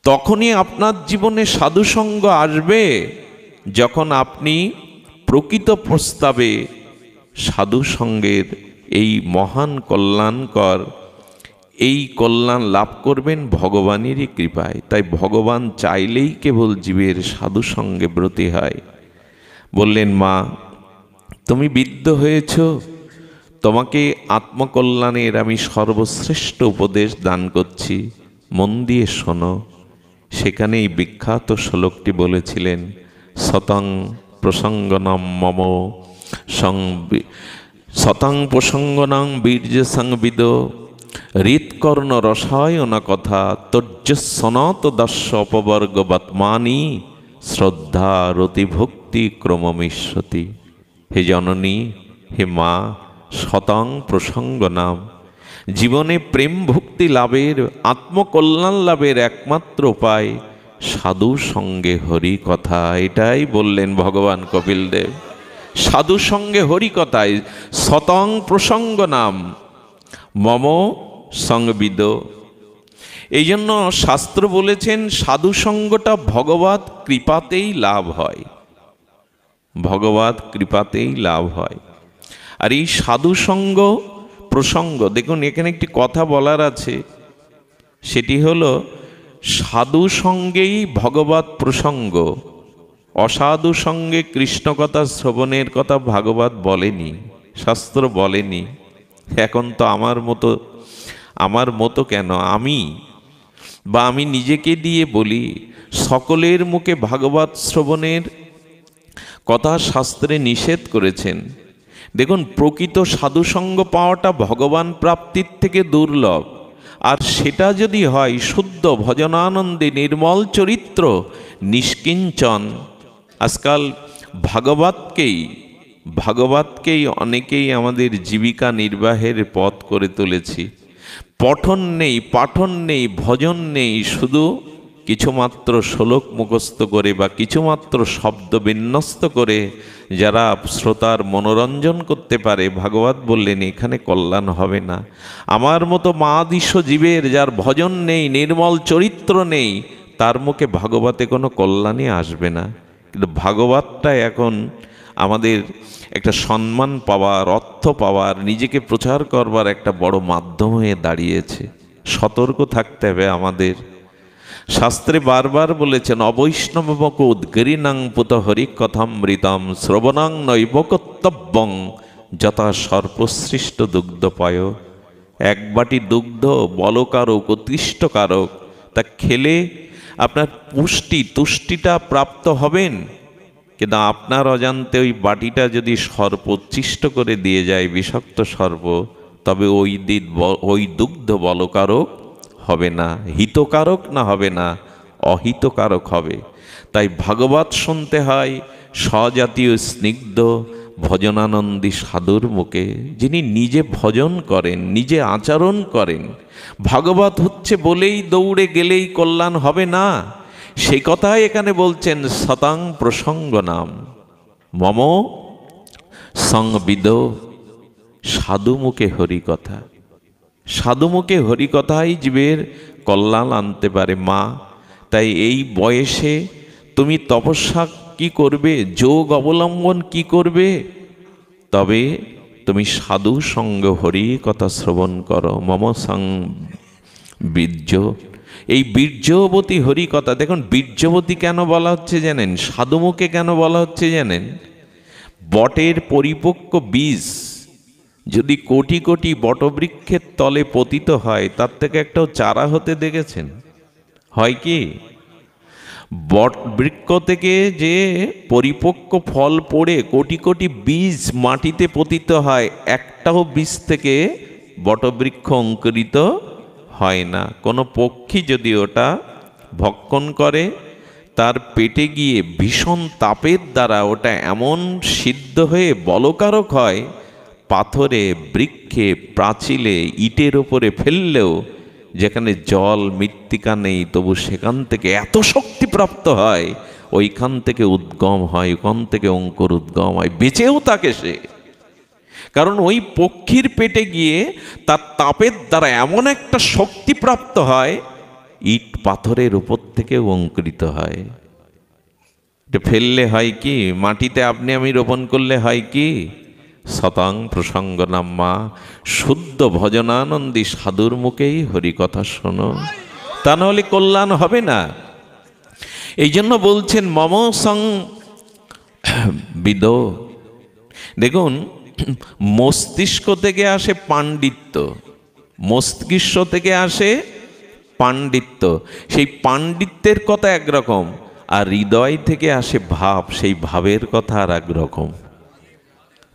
[SPEAKER 1] তখনই আপনার জীবনে সাধুসঙ্গ আসবে যখন আপনি প্রকৃত প্রস্তাবে সাধুসঙ্গের এই মহান কল্যাণকর এই কল্যাণ লাভ করবেন ভগবানেরই কৃপায়। তাই ভগবান চাইলেই কেবল জীবের সাধুসঙ্গে ব্রতী হয়। বললেন, মা তুমি বিদ্ধ হয়েছ, তোমাকে আত্মকল্যাণের আমি সর্বশ্রেষ্ঠ উপদেশ দান করছি, মন দিয়ে শোনো। সেখানে এই বিখ্যাত শ্লোকটি বলেছিলেন, শতং প্রসঙ্গনম মম শতং প্রসঙ্গনং বীর্য সংবিদ হৃৎকর্ণ রসায়ন কথা তর্যসনত দস্য অপবর্গ বত্মানি শ্রদ্ধা রতি ভক্তি ক্রমমিষ্যতি। হে জননী, হে মা, শতং প্রসঙ্গ নাম, জীবনে প্রেম ভক্তি লাভের, আত্মকল্যাণ লাভের একমাত্র উপায় সাধু সঙ্গে হরি কথা। এটাই বললেন ভগবান কপিলদেব। সাধু সঙ্গে হরি কথায় শতং প্রসঙ্গ নাম মম সংবিদ। এই জন্য শাস্ত্র বলেছেন সাধু সঙ্গটা ভগবত কৃপাতেই লাভ হয়, ভগবত কৃপাতেই লাভ হয়। আর এই সাধু সঙ্গ প্রসঙ্গ, দেখুন এখানে একটি কথা বলার আছে, সেটি হলো সাধু সঙ্গেই ভগবত প্রসঙ্গ, অসাধু সঙ্গে কৃষ্ণ কথা শ্রবণের কথা ভাগবত বলেনি, শাস্ত্র বলেনি। এখন তো আমার মতো কেন, আমি নিজেকে দিয়ে বলি, সকলের মুখে ভাগবত শ্রবণের কথা শাস্ত্রে নিষেধ করেছেন। দেখুন, প্রকৃত সাধুসঙ্গ পাওয়াটা ভগবান প্রাপ্তির থেকে দুর্লভ। আর সেটা যদি হয় শুদ্ধ ভজনানন্দে, নির্মল চরিত্র, নিষ্কিঞ্চন। আজকাল ভাগবতকেই অনেকেই আমাদের জীবিকা নির্বাহের পথ করে তুলেছি। পঠন নেই, পাঠন নেই, ভজন নেই, শুধু কিছুমাত্র শ্লোক মুখস্থ করে বা কিছুমাত্র শব্দ বিন্যস্ত করে যারা শ্রোতার মনোরঞ্জন করতে পারে, ভাগবত বললেন এখানে কল্যাণ হবে না। আমার মতো মহাদিশ জীবের যার ভজন নেই, নির্মল চরিত্র নেই, তার মুখে ভাগবতে কোনো কল্যাণই আসবে না। কিন্তু ভাগবতটা এখন আমাদের একটা সম্মান পাওয়ার, অর্থ পাওয়ার, নিজেকে প্রচার করবার একটা বড় মাধ্যম হয়ে দাঁড়িয়েছে। সতর্ক থাকতে হবে আমাদের। শাস্ত্রে বারবার বলেছেন, অবৈষ্ণবক উদ্গিরিণাং পুত হরি কথামৃতম শ্রবণাং নৈব কর্তব্যং যথা সর্বসৃষ্ট দুগ্ধপায়। এক বাটি দুগ্ধ বলকারক, উৎকৃষ্টকারক, তা খেলে আপনার তুষ্টিটা প্রাপ্ত হবেন, কিন্তু আপনার অজান্তে ওই বাটিটা যদি সর্প উচ্ছিষ্ট করে দিয়ে যায়, বিষাক্ত সর্প, তবে ওই দুগ্ধ বলকারক হবে না, হিতকারক না হবে না, অহিতকারক হবে। তাই ভাগবত শুনতে হয় স্বজাতীয় স্নিগ্ধ ভজনানন্দী সাধুর মুখে, যিনি নিজে ভজন করেন, নিজে আচরণ করেন। ভাগবত হচ্ছে বলেই দৌড়ে গেলেই কল্যাণ হবে না, সেই কথাই এখানে বলছেন, শতাং প্রসঙ্গ নাম মম সংবিদ। সাধু মুখে হরি কথা, সাধু মুখে হরি কথাই জীবের কল্যাণ আনতে পারে। মা, তাই এই বয়সে তুমি তপস্যা কি করবে, যোগ অবলম্বন কি করবে? তবে তুমি সাধু সঙ্গ হরি কথা শ্রবণ করো। মম সং বীর্য, এই বীর্যবতী হরি কথা। দেখুন, বীর্যবতী কেন বলা হচ্ছে জানেন? সাধুমুখে কেন বলা হচ্ছে জানেন? বটের পরিপক্ক বীজ যদি কোটি কোটি বটবৃক্ষের তলে পতিত হয়, তার থেকে একটাও চারা হতে দেখেছেন? হয় কি? বট বৃক্ষ থেকে যে পরিপক্ক ফল পড়ে কোটি কোটি বীজ মাটিতে পতিত হয়, একটাও বীজ থেকে বটবৃক্ষ অঙ্কুরিত হয় না। কোনো পক্ষী যদি ওটা ভক্ষণ করে, তার পেটে গিয়ে ভীষণ তাপের দ্বারা ওটা এমন সিদ্ধ হয়ে বলকারক হয়, পাথরে, বৃক্ষে, প্রাচীলে, ইটের ওপরে ফেললেও যেখানে জল মৃত্তিকা নেই, তবু সেখান থেকে এত শক্তিপ্রাপ্ত হয়, ওইখান থেকে উদ্গম হয়, ওখান থেকে অঙ্কুর উদ্গম হয়, বেঁচেও থাকে সে। কারণ ওই পক্ষীর পেটে গিয়ে তার তাপের দ্বারা এমন একটা শক্তিপ্রাপ্ত হয়, ইট পাথরের উপর থেকে অঙ্কুরিত হয়। এটা ফেললে হয় কি? মাটিতে আপনি আমি রোপণ করলে হয় কি? শতাং প্রসঙ্গ নাম্মা, শুদ্ধ ভজনানন্দী সাধুর মুখেই হরিকথা শোনো, তা নাহলে কল্যাণ হবে না। এই জন্য বলছেন মম সং বিদ। দেখুন, মস্তিষ্ক থেকে আসে পাণ্ডিত্য, মস্তিষ্ক থেকে আসে পাণ্ডিত্য, সেই পাণ্ডিত্যের কথা একরকম, আর হৃদয় থেকে আসে ভাব, সেই ভাবের কথা আর একরকম।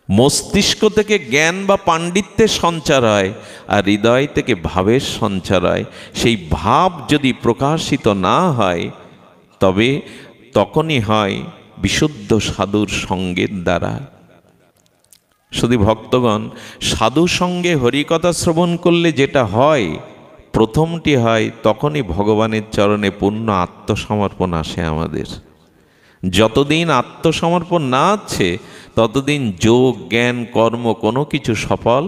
[SPEAKER 1] মস্তিষ্ক থেকে জ্ঞান বা পাণ্ডিত্যের সঞ্চার হয়, আর হৃদয় থেকে ভাবের সঞ্চার হয়। সেই ভাব যদি প্রকাশিত না হয়, তবে তখনই হয় বিশুদ্ধ সাধুর সঙ্গের দ্বারা। শুধু ভক্তগণ, সাধু সঙ্গে হরিকথা শ্রবণ করলে যেটা হয়, প্রথমটি হয় তখনই ভগবানের চরণে পূর্ণ আত্মসমর্পণ আসে আমাদের। যতদিন আত্মসমর্পণ না আছে, ততদিন যোগ, জ্ঞান, কর্ম কোনো কিছু সফল।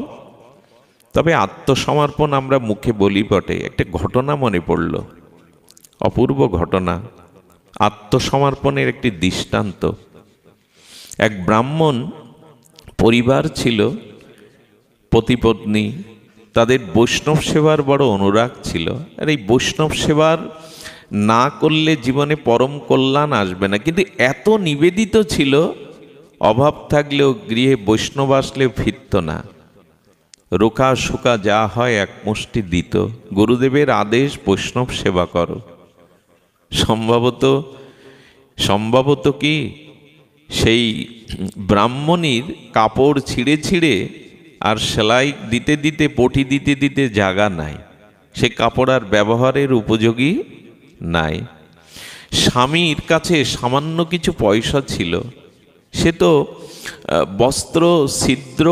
[SPEAKER 1] তবে আত্মসমর্পণ আমরা মুখে বলি বটে। একটা ঘটনা মনে পড়ল, অপূর্ব ঘটনা, আত্মসমর্পণের একটি দৃষ্টান্ত। এক ব্রাহ্মণ পরিবার ছিল, পতিপত্নী, তাদের বৈষ্ণব সেবার বড় অনুরাগ ছিল। আর এই বৈষ্ণব সেবার না করলে জীবনে পরম কল্যাণ আসবে না, কিন্তু এত নিবেদিত ছিল, অভাব থাকলেও গৃহে বৈষ্ণব আসলেও ফিরত না। রোকা শোকা যা হয় এক মুষ্টি দিত। গুরুদেবের আদেশ, বৈষ্ণব সেবা করো। সম্ভবত কি সেই ব্রাহ্মণীর কাপড় ছিঁড়ে ছিঁড়ে আর সেলাই দিতে দিতে, পটি দিতে দিতে জায়গা নাই, সে কাপড় আর ব্যবহারের উপযোগী নাই। স্বামীর কাছে সামান্য কিছু পয়সা ছিল, সে তো বস্ত্র ছিদ্র,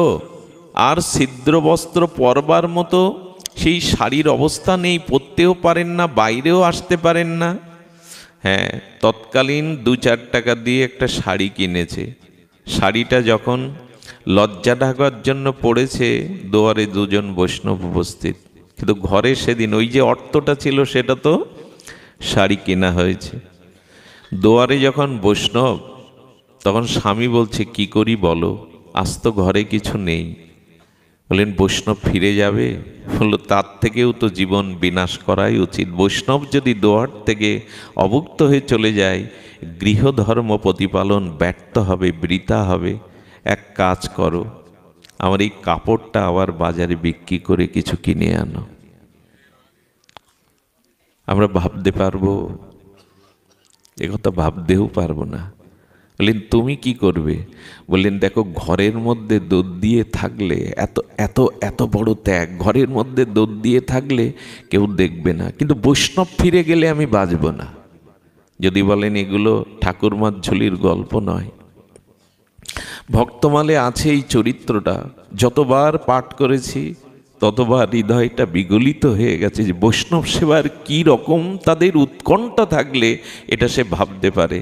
[SPEAKER 1] আর ছিদ্র বস্ত্র পরবার মতো সেই শাড়ির অবস্থা নেই, পরতেও পারেন না, বাইরেও আসতে পারেন না। হ্যাঁ, তৎকালীন 2-4 টাকা দিয়ে একটা শাড়ি কিনেছে। শাড়িটা যখন লজ্জা ঢাকার জন্য পড়েছে, দুয়ারে দুজন বৈষ্ণব উপস্থিত, কিন্তু ঘরে সেদিন ওই যে অর্থটা ছিল, সেটা তো শাড়ি কেনা হয়েছে। দুয়ারে যখন বৈষ্ণব, তখন স্বামী বলছে, কি করি বলো, আজ তো ঘরে কিছু নেই। বললেন, বৈষ্ণব ফিরে যাবে? বলল, তার থেকেও তো জীবন বিনাশ করাই উচিত। বৈষ্ণব যদি দুয়ার থেকে অভুক্ত হয়ে চলে যায়, গৃহধর্ম প্রতিপালন ব্যর্থ হবে, বৃথা হবে। এক কাজ করো, আমার এই কাপড়টা আবার বাজারে বিক্রি করে কিছু কিনে আনো। আমরা ভাবতে পারবো? একথা ভাবতেও পারবো না। বললেন, তুমি কি করবে? বললেন, দেখো, ঘরের মধ্যে দুধ দিয়ে থাকলে, এত এত এত বড় ত্যাগ, ঘরের মধ্যে দুধ দিয়ে থাকলে কেউ দেখবে না, কিন্তু বৈষ্ণব ফিরে গেলে আমি বাঁচব না। যদি বলেন এগুলো ঠাকুরমার ঝুলির গল্প নয়, ভক্তমালে আছে এই চরিত্রটা। যতবার পাঠ করেছি, ততবার হৃদয়টা বিগলিত হয়ে গেছে যে বৈষ্ণব সেবার কি রকম তাদের উৎকণ্ঠা থাকলে এটা সে ভাবতে পারে।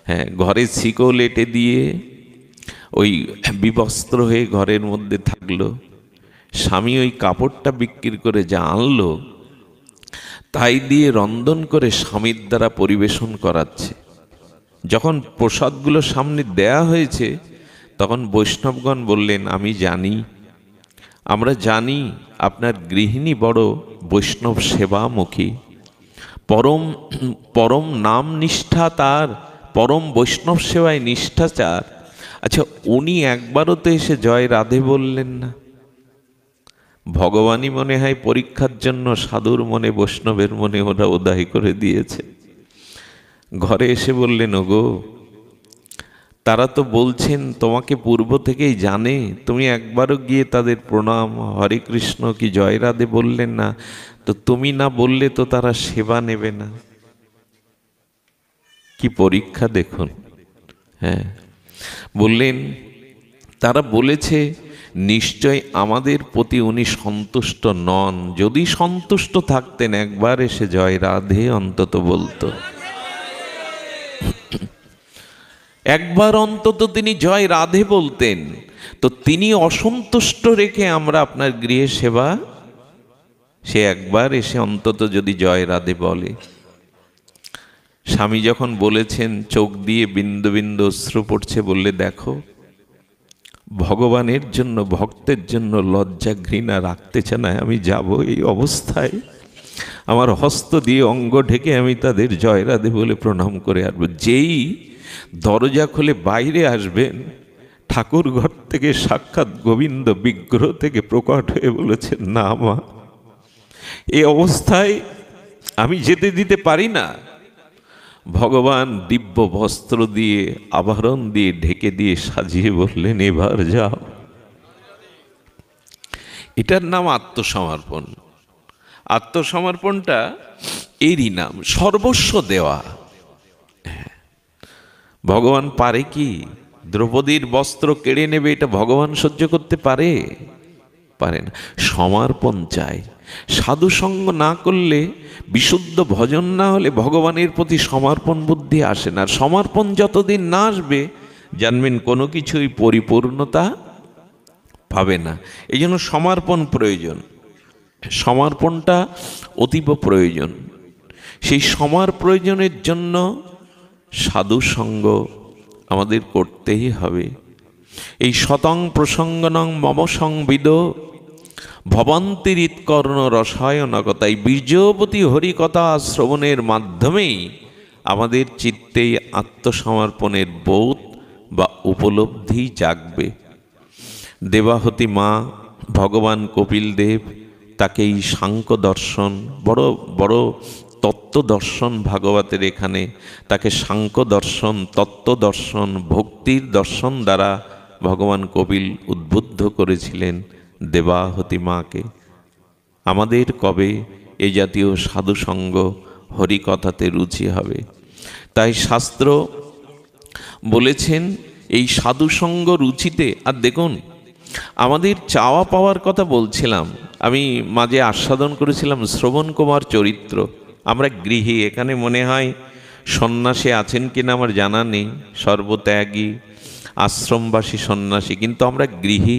[SPEAKER 1] হ্যাঁ, ঘরে শিকল এঁটে দিয়ে ওই বিবস্ত্র হয়ে ঘরের মধ্যে থাকলো। স্বামী ওই কাপড়টা বিক্রি করে যা আনলো, তাই দিয়ে রন্ধন করে স্বামীর দ্বারা পরিবেশন করাচ্ছে। যখন প্রসাদগুলো সামনে দেয়া হয়েছে, তখন বৈষ্ণবগণ বললেন, আমি জানি, আমরা জানি আপনার গৃহিণী বড় বৈষ্ণব সেবামুখী, পরম পরম নাম নিষ্ঠা তার, পরম বৈষ্ণব সেবায় নিষ্ঠাচার। আচ্ছা, উনি একবারও তো এসে জয় রাধে বললেন না। ভগবানই মনে হয় পরীক্ষার জন্য সাধুর মনে, বৈষ্ণবের মনে ওরা উদয় করে দিয়েছে। ঘরে এসে বললেন, ওগো, তারা তো বলছেন তোমাকে পূর্ব থেকেই জানে, তুমি একবারও গিয়ে তাদের প্রণাম, হরে কৃষ্ণ কি জয় রাধে বললেন না, তো তুমি না বললে তো তারা সেবা নেবে না। কি পরীক্ষা দেখুন। হ্যাঁ, বললেন তারা বলেছে নিশ্চয় আমাদের প্রতি উনি সন্তুষ্ট নন, যদি সন্তুষ্ট থাকতেন একবার এসে জয় রাধে অন্তত বলতো, একবার অন্তত তিনি জয় রাধে বলতেন, তো তিনি অসন্তুষ্ট রেখে আমরা আপনার গৃহে সেবা, সে একবার এসে অন্তত যদি জয় রাধে বলে। স্বামী যখন বলেছেন, চোখ দিয়ে বিন্দু বিন্দু অশ্রু পড়ছে, বললে দেখো, ভগবানের জন্য, ভক্তের জন্য লজ্জা ঘৃণা রাখতে চায় না, আমি যাব এই অবস্থায়, আমার হস্ত দিয়ে অঙ্গ ঢেকে আমি তাদের জয় রাধে বলে প্রণাম করে আসব। যেই দরজা খুলে বাইরে আসবেন, ঠাকুর ঘর থেকে সাক্ষাৎ গোবিন্দ বিগ্রহ থেকে প্রকট হয়ে বলেছেন, না মা, এই অবস্থায় আমি যেতে দিতে পারি না। ভগবান দিব্য বস্ত্র দিয়ে, আভরণ দিয়ে ঢেকে দিয়ে সাজিয়ে বললেন, এবার যাও। এটার নাম আত্মসমর্পণ। আত্মসমর্পণটা এরই নাম, সর্বস্ব দেওয়া। ভগবান পারে কি দ্রৌপদীর বস্ত্র কেড়ে নেবে? এটা ভগবান সহ্য করতে পারে? পারে না। সমর্পণ চাই। সাধু সঙ্গ না করলে, বিশুদ্ধ ভজন না হলে ভগবানের প্রতি সমর্পণ বুদ্ধি আসে না। আর সমর্পণ যতদিন না আসবে, জানবেন কোনো কিছুই পরিপূর্ণতা পাবে না। এই জন্য সমর্পণ প্রয়োজন, সমর্পণটা অতীব প্রয়োজন। সেই সমর প্রয়োজনের জন্য সাধু সঙ্গ আমাদের করতেই হবে। এই শতং প্রসঙ্গনং মম সংবিদ ভবন্তিরিৎকর্ণ রসায়নকতা, এই বীর্যবতী হরিকথা শ্রবণের মাধ্যমেই আমাদের চিত্তে আত্মসমর্পণের বোধ বা উপলব্ধি জাগবে। দেবাহতী মা, ভগবান কপিল দেব, তাকে এই সাংখ্য দর্শন, বড় বড় তত্ত্ব দর্শন ভাগবতের এখানে, তাকে সাংখ্য দর্শন, তত্ত্ব দর্শন, ভক্তির দর্শন দ্বারা ভগবান কপিল উদ্বুদ্ধ করেছিলেন দেবাহতী মাকে। আমাদের কবে এই জাতীয় সাধুসঙ্গ হরিকথাতে রুচি হবে? তাই শাস্ত্র বলেছেন এই সাধুসঙ্গ রুচিতে। আর দেখুন, আমাদের চাওয়া পাওয়ার কথা বলছিলাম, আমি মাঝে আস্বাদন করেছিলাম শ্রবণ কুমার চরিত্র। আমরা গৃহী, এখানে মনে হয় সন্ন্যাসী আছেন কিনা আমার জানা নেই, সর্বত্যাগী আশ্রমবাসী সন্ন্যাসী, কিন্তু আমরা গৃহী।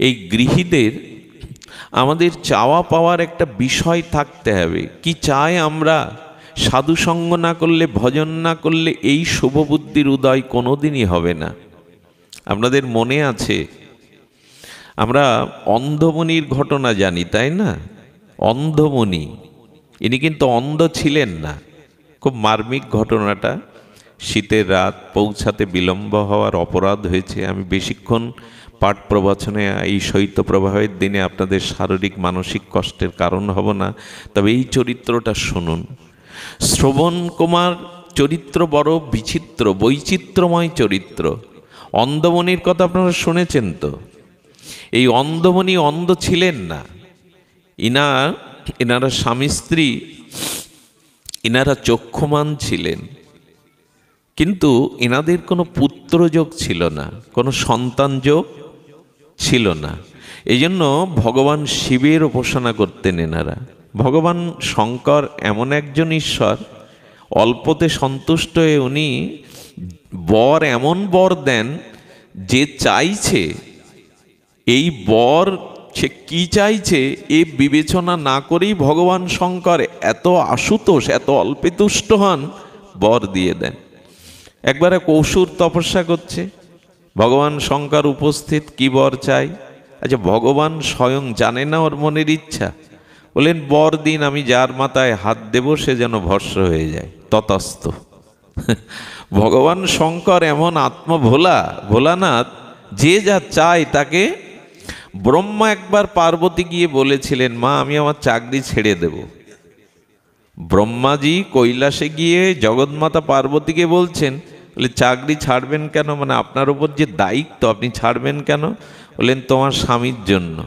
[SPEAKER 1] এই গৃহীদের আমাদের চাওয়া পাওয়ার একটা বিষয় থাকতে হবে। কি চাই আমরা? সাধুসঙ্গ না করলে, ভজন না করলে এই শুভবুদ্ধির উদয় কোনোদিনই হবে না। আপনাদের মনে আছে, আমরা অন্ধমুনির ঘটনা জানি, তাই না? অন্ধমুনি, ইনি কিন্তু অন্ধ ছিলেন না। খুব মার্মিক ঘটনাটা। শীতের রাত, পৌঁছাতে বিলম্ব হওয়ার অপরাধ হয়েছে। আমি বেশিক্ষণ পাঠ প্রবচনে এই শৈত্যপ্রবাহের দিনে আপনাদের শারীরিক মানসিক কষ্টের কারণ হব না, তবে এই চরিত্রটা শুনুন। শ্রবণ কুমার চরিত্র বড় বিচিত্র, বৈচিত্র্যময় চরিত্র। অন্ধমণির কথা আপনারা শুনেছেন তো? এই অন্ধমণি অন্ধ ছিলেন না। এনারা স্বামী স্ত্রী, এনারা চক্ষুমান ছিলেন, কিন্তু এনাদের কোনো পুত্রযোগ ছিল না, কোনো সন্তান যোগ ছিল না। এই জন্য ভগবান শিবের উপাসনা করতেন এনারা। ভগবান শঙ্কর এমন একজন ঈশ্বর, অল্পতে সন্তুষ্ট হয়ে উনি বর, এমন বর দেন, যে চাইছে এই বর, সে কি চাইছে এ বিবেচনা না করেই ভগবান শঙ্কর এত আশুতোষ, এত অল্পে তুষ্ট হন, বর দিয়ে দেন। একবার এক অসুর তপস্যা করছে, ভগবান শঙ্কর উপস্থিত, কি বর চাই? আচ্ছা, ভগবান স্বয়ং জানে না ওর মনের ইচ্ছা, বলেন বর দিন, আমি যার মাথায় হাত দেব সে যেন ভস্ম হয়ে যায়, ততস্থ। ভগবান শঙ্কর এমন আত্মভোলা, ভোলানাথ, যে যা চায় তাকে ব্রহ্মা একবার পার্বতী গিয়ে বলেছিলেন, মা আমি আমার চাকরি ছেড়ে দেব। ব্রহ্মাজি কৈলাসে গিয়ে জগৎমাতা পার্বতীকে বলছেন, বলে চাকরি ছাড়বেন কেন, মানে আপনার উপর যে দায়িত্ব আপনি ছাড়বেন কেন? বললেন তোমার স্বামীর জন্য।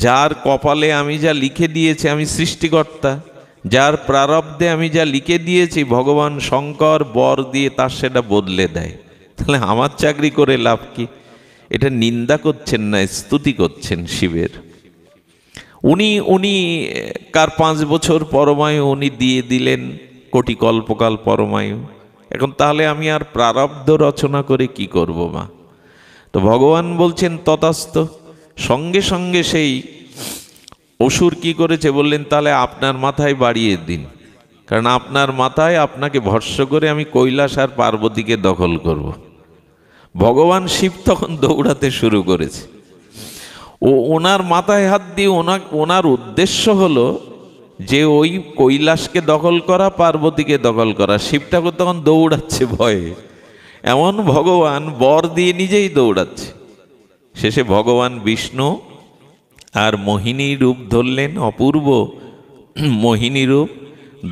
[SPEAKER 1] যার কপালে আমি যা লিখে দিয়েছি, আমি সৃষ্টিকর্তা, যার প্রারব্ধে আমি যা লিখে দিয়েছি ভগবান শঙ্কর বর দিয়ে তার সেটা বদলে দেয়। তাহলে আমার চাকরি করে লাভ কি? এটা নিন্দা করছেন না, স্তুতি করছেন শিবের। উনি কার 5 বছর পরমায়ু উনি দিয়ে দিলেন, কোটি কল্পকাল পরমায়ু। এখন তাহলে আমি আর প্রারব্ধ রচনা করে কি করব মা? তো ভগবান বলছেন তথাস্থ। সঙ্গে সঙ্গে সেই অসুর কি করেছে বললেন, তাহলে আপনার মাথায় বাড়িয়ে দিন, কারণ আপনার মাথায় আপনাকে ভস্য করে আমি কৈলাস আর পার্বতীকে দখল করব। ভগবান শিব তখন দৌড়াতে শুরু করেছে। ওনার মাথায় হাত দিয়ে ওনার উদ্দেশ্য হলো যে ওই কৈলাসকে দখল করা, পার্বতীকে দখল করা। শিব ঠাকুর তখন দৌড়াচ্ছে ভয়ে, এমন ভগবান বর দিয়ে নিজেই দৌড়াচ্ছে। শেষে ভগবান বিষ্ণু আর মোহিনী রূপ ধরলেন, অপূর্ব মোহিনী রূপ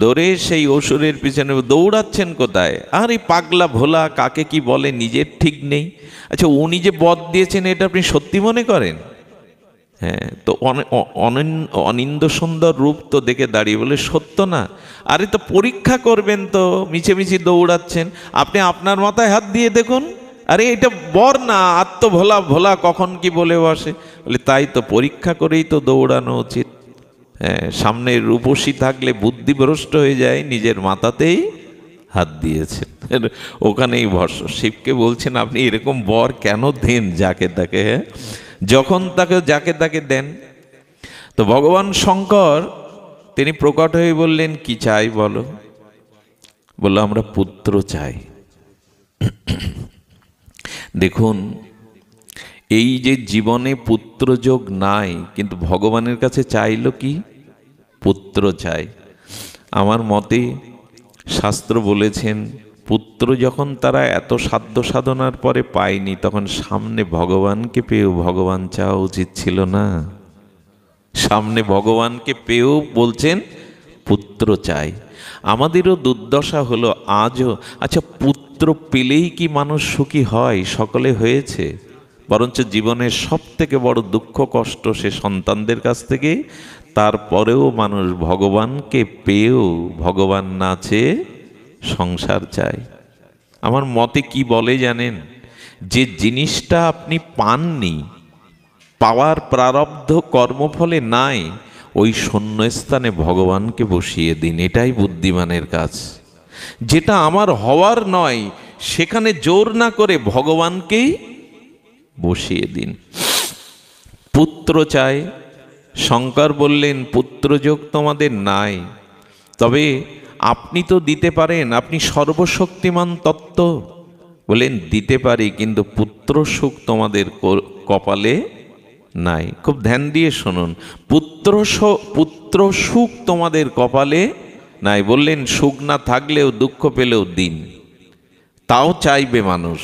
[SPEAKER 1] ধরে সেই অসুরের পিছনে দৌড়াচ্ছেন। কোথায়? আর এই পাগলা ভোলা কাকে কি বলে নিজের ঠিক নেই। আচ্ছা, উনি যে বধ দিয়েছেন এটা আপনি সত্যি মনে করেন? হ্যাঁ, তো অনিন্দ সুন্দর রূপ তো দেখে দাঁড়িয়ে বলে সত্য না। আরে তো পরীক্ষা করবেন তো, মিছে দৌড়াচ্ছেন। আপনি আপনার মাথায় হাত দিয়ে দেখুন, আরে এটা বর না, ভোলা ভোলা কখন কি বলে বসে। বলে তাই তো, পরীক্ষা করেই তো দৌড়ানো উচিত। হ্যাঁ, সামনে রূপসী থাকলে বুদ্ধিভ্রষ্ট হয়ে যায়, নিজের মাথাতেই হাত দিয়েছেন, ওখানেই ভস্ম। শিবকে বলছেন আপনি এরকম বর কেন দেন যাকে তাকে? হ্যাঁ, যখন তাকে যাকে তাকে দেন। তো ভগবান শঙ্কর তিনি প্রকট হয়ে বললেন, কি চাই বলো? বলল আমরা পুত্র চাই। দেখুন, এই যে জীবনে পুত্রযোগ নাই, কিন্তু ভগবানের কাছে চাইলো কি? পুত্র চাই। আমার মতে শাস্ত্র বলেছেন, পুত্র যখন তারা এত সাধ্য সাধনার পরে পায়নি, তখন সামনে ভগবানকে পেয়েও ভগবান চাওয়া উচিত ছিল না? সামনে ভগবানকে পেয়েও বলছেন পুত্র চাই। আমাদেরও দুর্দশা হলো আজও। আচ্ছা, পুত্র পেলেই কি মানুষ সুখী হয়? সকলে হয়েছে? বরঞ্চ জীবনের সব থেকে বড় দুঃখ কষ্ট সে সন্তানদের কাছ থেকে। তারপরেও মানুষ ভগবানকে পেয়েও ভগবান না চেয়ে সংসার চায়। আমার মতে কি বলে জানেন? যে জিনিসটা আপনি পাননি, পাওয়ার প্রারব্ধ কর্মফলে নাই, ওই শূন্যস্থানে ভগবানকে বসিয়ে দিন, এটাই বুদ্ধিমানের কাজ। যেটা আমার হওয়ার নয় সেখানে জোর না করে ভগবানকেই বসিয়ে দিন। পুত্র চাই। শঙ্কর বললেন পুত্রযোগ তোমাদের নাই, তবে আপনি তো দিতে পারেন, আপনি সর্বশক্তিমান তত্ত্ব। বলেন দিতে পারি, কিন্তু পুত্র সুখ তোমাদের কপালে নাই। খুব ধ্যান দিয়ে শুনুন, পুত্র সুখ তোমাদের কপালে নাই। বললেন সুখ না থাকলেও দুঃখ পেলেও দিন, তাও চাইবে মানুষ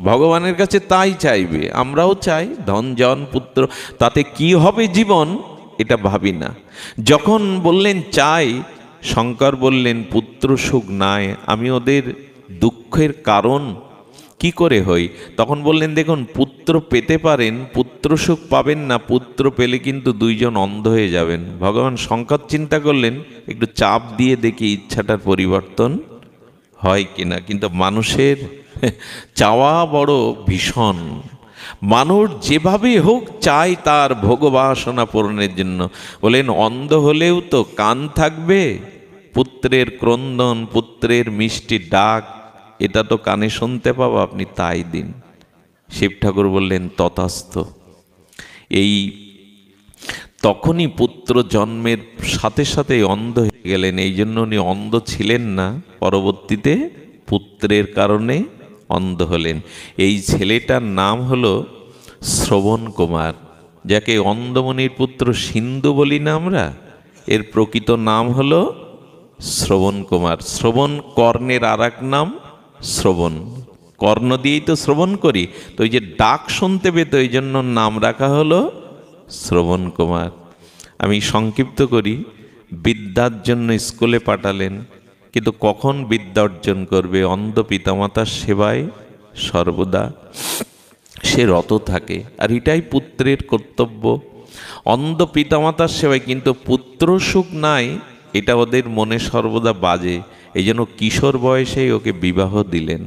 [SPEAKER 1] ভগবানের কাছে, তাই চাইবে। আমরাও চাই ধন জন পুত্র, তাতে কি হবে জীবন এটা ভাবি না। যখন বললেন চাই, শঙ্কর বললেন পুত্র সুখ নাই, আমি ওদের দুঃখের কারণ কি করে হই? তখন বললেন দেখুন, পুত্র পেতে পারেন, পুত্র সুখ পাবেন না। পুত্র পেলে কিন্তু দুইজন অন্ধ হয়ে যাবেন। ভগবান শঙ্কর চিন্তা করলেন একটু চাপ দিয়ে দেখি ইচ্ছাটার পরিবর্তন হয় কিনা। কিন্তু মানুষের চাওয়া বড় ভীষণ। মানুষ যেভাবে হোক চায় তার ভোগবাসনা পূরণের জন্য। বলেন অন্ধ হলেও তো কান থাকবে, পুত্রের ক্রন্দন, পুত্রের মিষ্টি ডাক, এটা তো কানে শুনতে পাবো, আপনি তাই দিন। শিব ঠাকুর বললেন তথাস্থ। এই তখনই পুত্র জন্মের সাথে সাথে অন্ধ হয়ে গেলেন। এই জন্য উনি অন্ধ ছিলেন না, পরবর্তীতে পুত্রের কারণে অন্ধ হলেন। এই ছেলেটার নাম হলো শ্রবণ কুমার, যাকে অন্ধমণির পুত্র সিন্ধু বলি না আমরা, এর প্রকৃত নাম হলো শ্রবণ কুমার। শ্রবণ কর্ণের আর এক নাম শ্রবণ, কর্ণ দিয়েই তো শ্রবণ করি, তো ওই যে ডাক শুনতে পেত, ওই জন্য নাম রাখা হলো শ্রবণ কুমার। আমি সংক্ষিপ্ত করি, বিদ্যার জন্য স্কুলে পাঠালেন, কিন্তু কখন বিদ্যা অর্জন করবে? অন্ধ পিতামাতার সেবায় সর্বদা সে রত থাকে, আর এটাই পুত্রের কর্তব্য। অন্ধ পিতামাতার সেবায়, কিন্তু পুত্র সুখ নাই, এটা ওদের মনে সর্বদা বাজে। এই জন্য কিশোর বয়সেই ওকে বিবাহ দিলেন।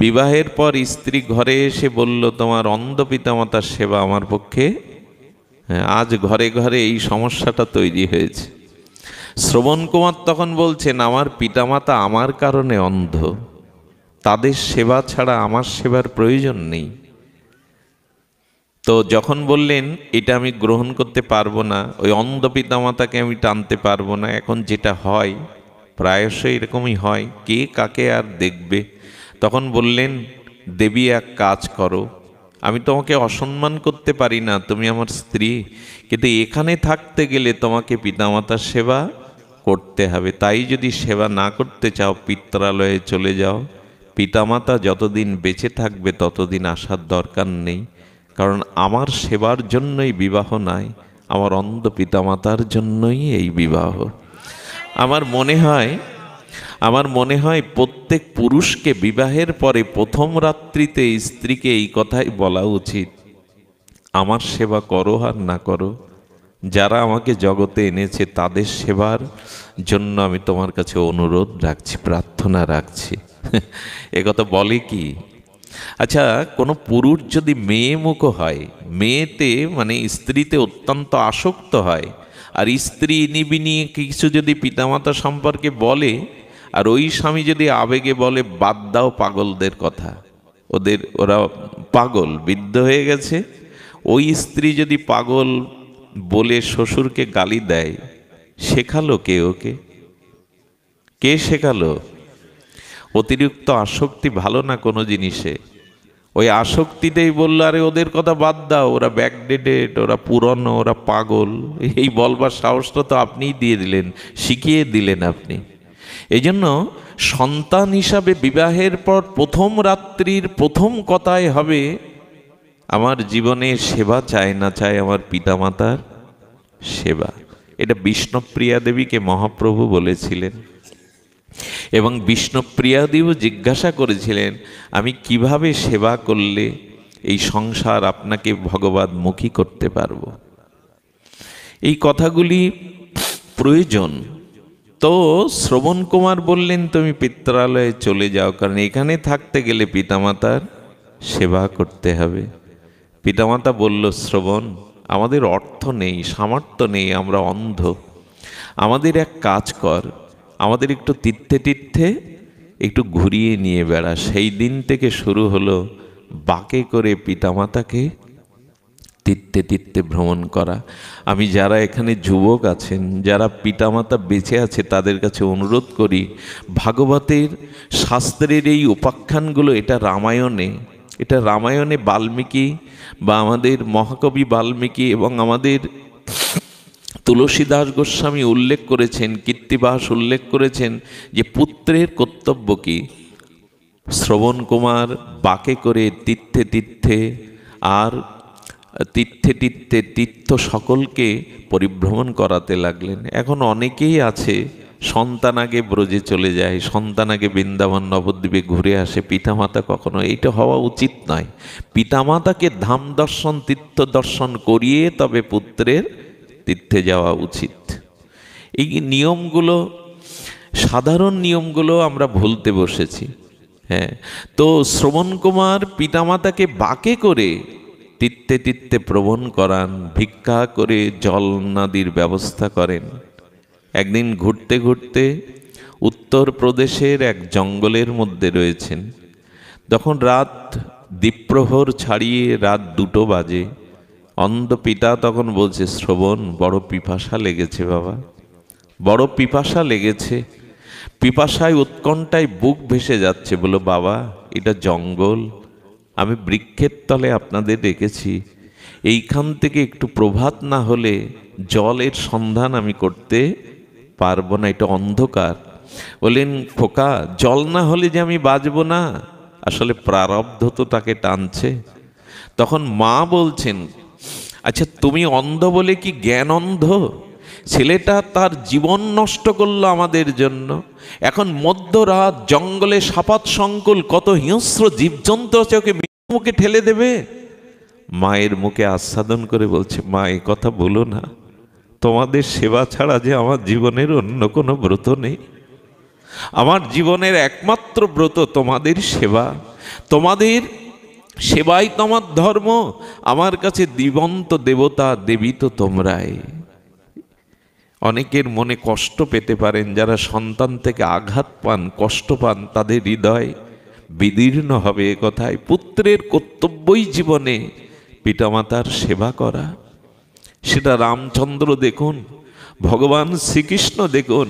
[SPEAKER 1] বিবাহের পর স্ত্রী ঘরে এসে বলল, তোমার অন্ধ পিতামাতার সেবা আমার পক্ষে, আজ ঘরে ঘরে এই সমস্যাটা তৈরি হয়েছে। শ্রবণ কুমার তখন বলছেন, আমার পিতামাতা আমার কারণে অন্ধ, তাদের সেবা ছাড়া আমার সেবার প্রয়োজন নেই। তো যখন বললেন এটা আমি গ্রহণ করতে পারবো না, ওই অন্ধ পিতামাতাকে আমি টানতে পারবো না, এখন যেটা হয় প্রায়শই এরকমই হয়, কে কাকে আর দেখবে। তখন বললেন, দেবী এক কাজ করো, আমি তোমাকে অসম্মান করতে পারি না, তুমি আমার স্ত্রী, কিন্তু এখানে থাকতে গেলে তোমাকে পিতামাতার সেবা করতে হবে। তাই যদি সেবা না করতে চাও পিত্রালয়ে চলে যাও, পিতামাতা যতদিন বেঁচে থাকবে ততদিন আসার দরকার নেই, কারণ আমার সেবার জন্যই বিবাহ নাই, আমার অন্ধ পিতামাতার জন্যই এই বিবাহ। আমার মনে হয় প্রত্যেক পুরুষকে বিবাহের পরে প্রথম রাত্রিতে স্ত্রীকে এই কথাই বলা উচিত, আমার সেবা করো আর না করো, যারা আমাকে জগতে এনেছে তাদের সেবার জন্য আমি তোমার কাছে অনুরোধ রাখছি, প্রার্থনা রাখছি। একথা বলে কি? আচ্ছা, কোনো পুরুষ যদি মেয়ে মুখ হয়, মেয়েতে মানে স্ত্রীতে অত্যন্ত আসক্ত হয়, আর স্ত্রী নিবিনি কিছু যদি পিতামাতা সম্পর্কে বলে, আর ওই স্বামী যদি আবেগে বলে, বাদ দাও পাগলদের কথা, ওরা পাগল, বিদ্ধ হয়ে গেছে, ওই স্ত্রী যদি পাগল বলে শ্বশুরকে গালি দেয়, শেখালো কে ওকে? কে শেখালো? অতিরিক্ত আসক্তি ভালো না কোনো জিনিসে। ওই আসক্তিতেই বললো, আরে ওদের কথা বাদ দাও, ওরা ব্যাকডেটেড, ওরা পুরনো, ওরা পাগল, এই বলবার সাহসটা তো আপনিই দিয়ে দিলেন, শিখিয়ে দিলেন আপনি। এই জন্য সন্তান হিসাবে বিবাহের পর প্রথম রাত্রির প্রথম কথাই হবে, আমার জীবনে সেবা চাই না চাই আমার পিতামাতার সেবা। এটা বিষ্ণুপ্রিয়া দেবীকে মহাপ্রভু বলেছিলেন, এবং বিষ্ণুপ্রিয়া দেবী জিজ্ঞাসা করেছিলেন, আমি কিভাবে সেবা করলে এই সংসার আপনাকে ভগবদ্মুখী করতে পারব? এই কথাগুলি প্রয়োজন। তো শ্রবণ কুমার বললেন, তুমি পিত্রালয়ে চলে যাও, কারণ এখানে থাকতে গেলে পিতামাতার সেবা করতে হবে। পিতামাতা বলল, শ্রবণ, আমাদের অর্থ নেই, সামর্থ্য নেই, আমরা অন্ধ, আমাদের এক কাজ কর, আমাদের একটু তীর্থে তীর্থে একটু ঘুরিয়ে নিয়ে বেড়া। সেই দিন থেকে শুরু হলো বাঁকে করে পিতামাতাকে তীর্থে তীর্থে ভ্রমণ করা। আমি যারা এখানে যুবক আছেন, যারা পিতামাতা বেঁচে আছে, তাদের কাছে অনুরোধ করি, ভাগবতের শাস্ত্রের এই উপাখ্যানগুলো, এটা রামায়ণে বাল্মীকি বা আমাদের মহাকবি বাল্মীকি এবং আমাদের তুলসীদাস গোস্বামী উল্লেখ করেছেন, কীর্তিবাস উল্লেখ করেছেন যে পুত্রের কর্তব্য কি। শ্রবণ কুমার বাঁকে করে তীর্থে তীর্থে আর তীর্থ সকলকে পরিভ্রমণ করাতে লাগলেন। এখন অনেকেই আছে, সন্তান আগে ব্রজে চলে যায়, সন্তান আগে বৃন্দাবন নবদ্বীপে ঘুরে আসে, পিতামাতা কখনো, এইটা হওয়া উচিত নয়। পিতামাতাকে ধাম দর্শন, তীর্থ দর্শন করিয়ে তবে পুত্রের তীর্থে যাওয়া উচিত। এই নিয়মগুলো, সাধারণ নিয়মগুলো আমরা ভুলতে বসেছি। হ্যাঁ, তো শ্রবণ কুমার পিতামাতাকে বাঁকে করে তীর্থে তীর্থে প্রবণ করান, ভিক্ষা করে জল নদীর ব্যবস্থা করেন। একদিন ঘুরতে ঘুরতে উত্তরপ্রদেশের এক জঙ্গলের মধ্যে রয়েছেন, তখন রাত দ্বীপ্রহর ছাড়িয়ে রাত 2টো বাজে। অন্ধ পিতা তখন বলছে, শ্রবণ, বড় পিপাসা লেগেছে বাবা, বড় পিপাসা লেগেছে, পিপাসায় উৎকণ্ঠায় বুক ভেসে যাচ্ছে। বলো, বাবা, এটা জঙ্গল, আমি বৃক্ষের তলে আপনাদের রেখেছি, এইখান থেকে একটু প্রভাত না হলে জলের সন্ধান আমি করতে পারবো না, এটা অন্ধকার। বললেন, খোকা, জল না হলে যে আমি বাঁচবো না, আসলে প্রারব্ধ তো তাকে টানছে। তখন মা বলছেন, আচ্ছা, তুমি অন্ধ বলে কি জ্ঞান অন্ধ? ছেলেটা তার জীবন নষ্ট করলো আমাদের জন্য। এখন মধ্যরাত জঙ্গলে সাপাত সংকুল কত হিংস্র জীবজন্তু আছে, ওকে মুখে ঠেলে দেবে? মায়ের মুখে আস্বাদন করে বলছে, মা এই কথা বলো না, তোমাদের সেবা ছাড়া যে আমার জীবনের অন্য কোনো ব্রত নেই। আমার জীবনের একমাত্র ব্রত তোমাদের সেবা, তোমাদের সেবাই তোমার ধর্ম। আমার কাছে জীবন্ত দেবতা দেবী তো তোমরাই। অনেকের মনে কষ্ট পেতে পারেন, যারা সন্তান থেকে আঘাত পান, কষ্ট পান, তাদের হৃদয় বিদীর্ণ হবে এ কথায়। পুত্রের কর্তব্যই জীবনে পিতামাতার সেবা করা। সেটা রামচন্দ্র দেখুন, ভগবান শ্রীকৃষ্ণ দেখুন,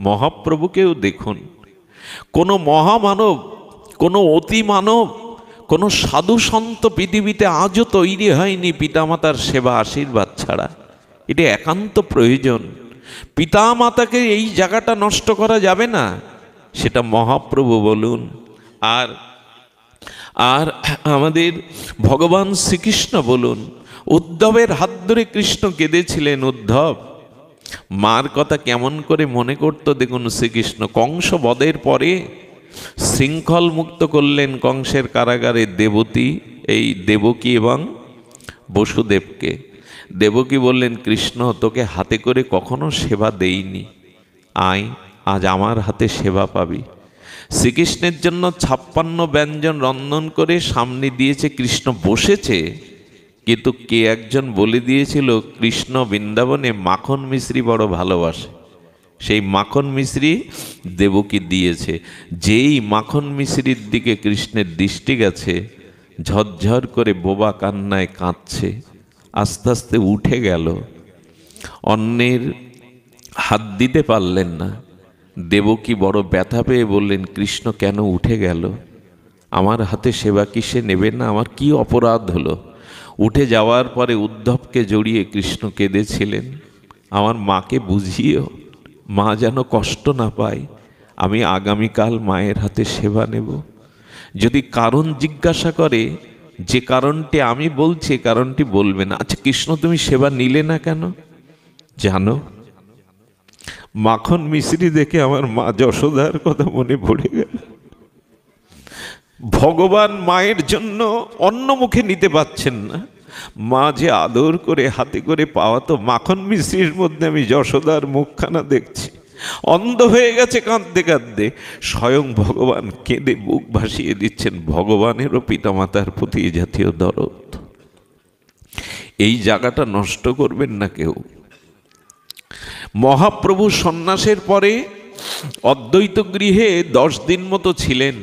[SPEAKER 1] মহাপ্রভুকেও দেখুন। কোনো মহামানব, কোনো অতি মানব, কোনো সাধু সন্ত পৃথিবীতে আজও তৈরি হয়নি পিতামাতার সেবা আশীর্বাদ ছাড়া। এটা একান্ত প্রয়োজন। পিতামাতাকে এই জায়গাটা নষ্ট করা যাবে না, সেটা মহাপ্রভু বলুন আর আর আমাদের ভগবান শ্রীকৃষ্ণ বলুন। উদ্ধবের হাত ধরে কৃষ্ণ কেঁদেছিলেন। উদ্ধব মার কথা কেমন করে মনে করতো দেখুন শ্রীকৃষ্ণ। কংস বধের পরে শৃঙ্খল মুক্ত করলেন কংসের কারাগারে দেবকী এবং বসুদেবকে। দেবকী বললেন, কৃষ্ণ তোকে হাতে করে কখনো সেবা দেইনি, আয় আজ আমার হাতে সেবা পাবি। শ্রীকৃষ্ণের জন্য 56 ব্যঞ্জন রন্ধন করে সামনে দিয়েছে, কৃষ্ণ বসেছে। কিন্তু কে একজন বলে দিয়েছিল কৃষ্ণ বৃন্দাবনে মাখন মিশ্রি বড় ভালোবাসে, সেই মাখন মিশ্রি দেবকী দিয়েছে। যেই মাখন মিশ্রির দিকে কৃষ্ণের দৃষ্টি গেছে, ঝরঝর করে বোবা কান্নায় কাঁদছে, আস্তে আস্তে উঠে গেল। অন্যের হাত দিতে পারলেন না। দেবকী বড় ব্যথা পেয়ে বললেন, কৃষ্ণ কেন উঠে গেল? আমার হাতে সেবা কি সে নেবে না? আমার কি অপরাধ হলো? উঠে যাওয়ার পরে উদ্ধবকে জড়িয়ে কৃষ্ণ কেঁদেছিলেন, আমার মাকে বুঝিও, মা যেন কষ্ট না পায়। আমি আগামীকাল মায়ের হাতে সেবা নেব। যদি কারণ জিজ্ঞাসা করে, যে কারণটি আমি বলছি কারণটি বলবে না। আচ্ছা কৃষ্ণ তুমি সেবা নিলে না কেন? জানো, মাখন মিশ্রি দেখে আমার মা যশোদার কথা মনে পড়ে গেল। ভগবান মায়ের জন্য অন্ন মুখে নিতে পাচ্ছেন না, মা যে আদর করে হাতে করে পাওয়াতো মাখন মিশ্রির মধ্যে আমি যশোদার মুখখানা দেখছি। অন্ধ হয়ে গেছে কাঁদতে কাঁদতে। স্বয়ং ভগবান কেঁদে বুক ভাসিয়ে দিচ্ছেন। ভগবানেরও পিতামাতার প্রতি এই জাতীয় দরদ। এই জায়গাটা নষ্ট করবেন না কেউ। মহাপ্রভু সন্ন্যাসের পরে অদ্বৈত গৃহে 10 দিন মতো ছিলেন।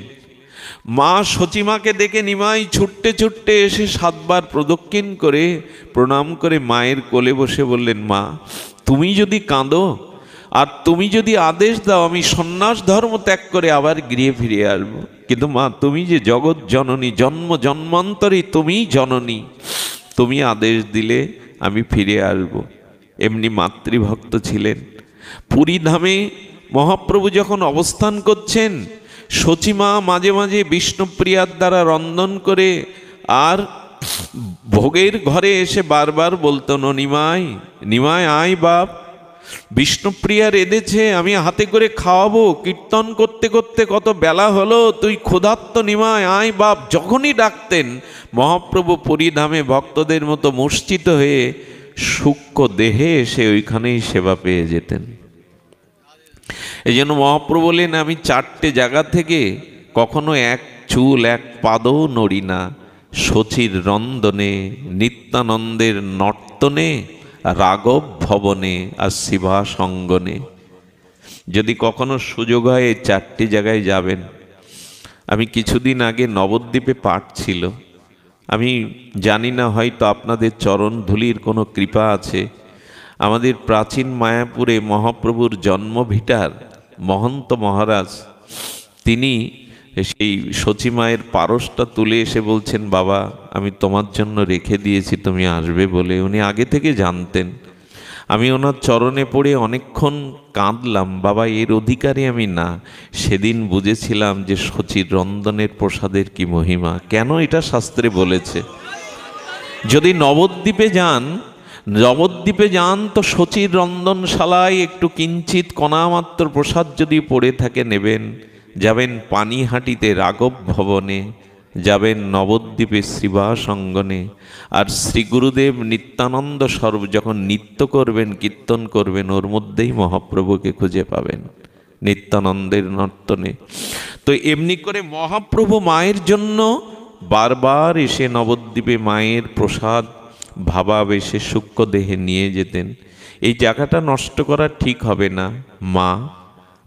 [SPEAKER 1] মা সচিমাকে দেখে নিমাই ছুটতে ছুটতে এসে 7 বার প্রদক্ষিণ করে প্রণাম করে মায়ের কোলে বসে বললেন, মা তুমি যদি কাঁদো আর তুমি যদি আদেশ দাও, আমি সন্ন্যাস ধর্ম ত্যাগ করে আবার গৃহে ফিরে আসবো। কিন্তু মা তুমি যে জগৎ জননী, জন্ম জন্মান্তরে তুমিই জননী, তুমি আদেশ দিলে আমি ফিরে আসবো। এমনি মাতৃভক্ত ছিলেন। পুরী ধামে মহাপ্রভু যখন অবস্থান করছেন, সচিমা মাঝে মাঝে বিষ্ণুপ্রিয়ার দ্বারা রন্ধন করে আর ভোগের ঘরে এসে বারবার বলতো, নিমাই নিমাই আয় বাপ, বিষ্ণুপ্রিয়া রেঁধেছে, আমি হাতে করে খাওয়াবো। কীর্তন করতে করতে কত বেলা হলো, তুই ক্ষুধার্ত নিমাই আয় বাপ। যখনই ডাকতেন মহাপ্রভু পুরীধামে ভক্তদের মতো মূর্ছিত হয়ে সূক্ষ্ম দেহে এসে ওইখানেই সেবা পেয়ে যেতেন। এই জন্য মহাপ্রভু বলেন, আমি 4টে জায়গা থেকে কখনো এক চুল এক পাদও নড়ি না। শচীর রন্ধনে, নিত্যানন্দের নর্তনে, রাঘব ভবনে আর শিবা সঙ্গনে। যদি কখনো সুযোগ হয় এই 4টি জায়গায় যাবেন। আমি কিছুদিন আগে নবদ্বীপে পাঠ ছিল, আমি জানি না হয়তো আপনাদের চরণ ধুলির কোনো কৃপা আছে। আমাদের প্রাচীন মায়াপুরে মহাপ্রভুর জন্মভিটার মহন্ত মহারাজ, তিনি সেই সচিমায়ের পারসটা তুলে এসে বলছেন, বাবা আমি তোমার জন্য রেখে দিয়েছি, তুমি আসবে বলে। উনি আগে থেকে জানতেন। আমি ওনার চরণে পড়ে অনেকক্ষণ কাঁদলাম। বাবা এর অধিকারী আমি না। সেদিন বুঝেছিলাম যে শচীর রন্ধনের প্রসাদের কি মহিমা, কেন এটা শাস্ত্রে বলেছে। যদি নবদ্বীপে যান তো শচীর রন্ধনশালায় একটু কিঞ্চিত কণামাত্র প্রসাদ যদি পড়ে থাকে নেবেন। যাবেন পানিহাটিতে রাঘব ভবনে, যাবেন নবদ্বীপে শ্রীবাস অঙ্গনে। আর শ্রী গুরুদেব নিত্যানন্দ স্বরূপ যখন নৃত্য করবেন, কীর্তন করবেন, ওর মধ্যেই মহাপ্রভুকে খুঁজে পাবেন নিত্যানন্দের নর্তনে। তো এমনি করে মহাপ্রভু মায়ের জন্য বারবার এসে নবদ্বীপে মায়ের প্রসাদ ভাবাবেশে সূক্ষ্ম দেহে নিয়ে যেতেন। এই জায়গাটা নষ্ট করা ঠিক হবে না। মা,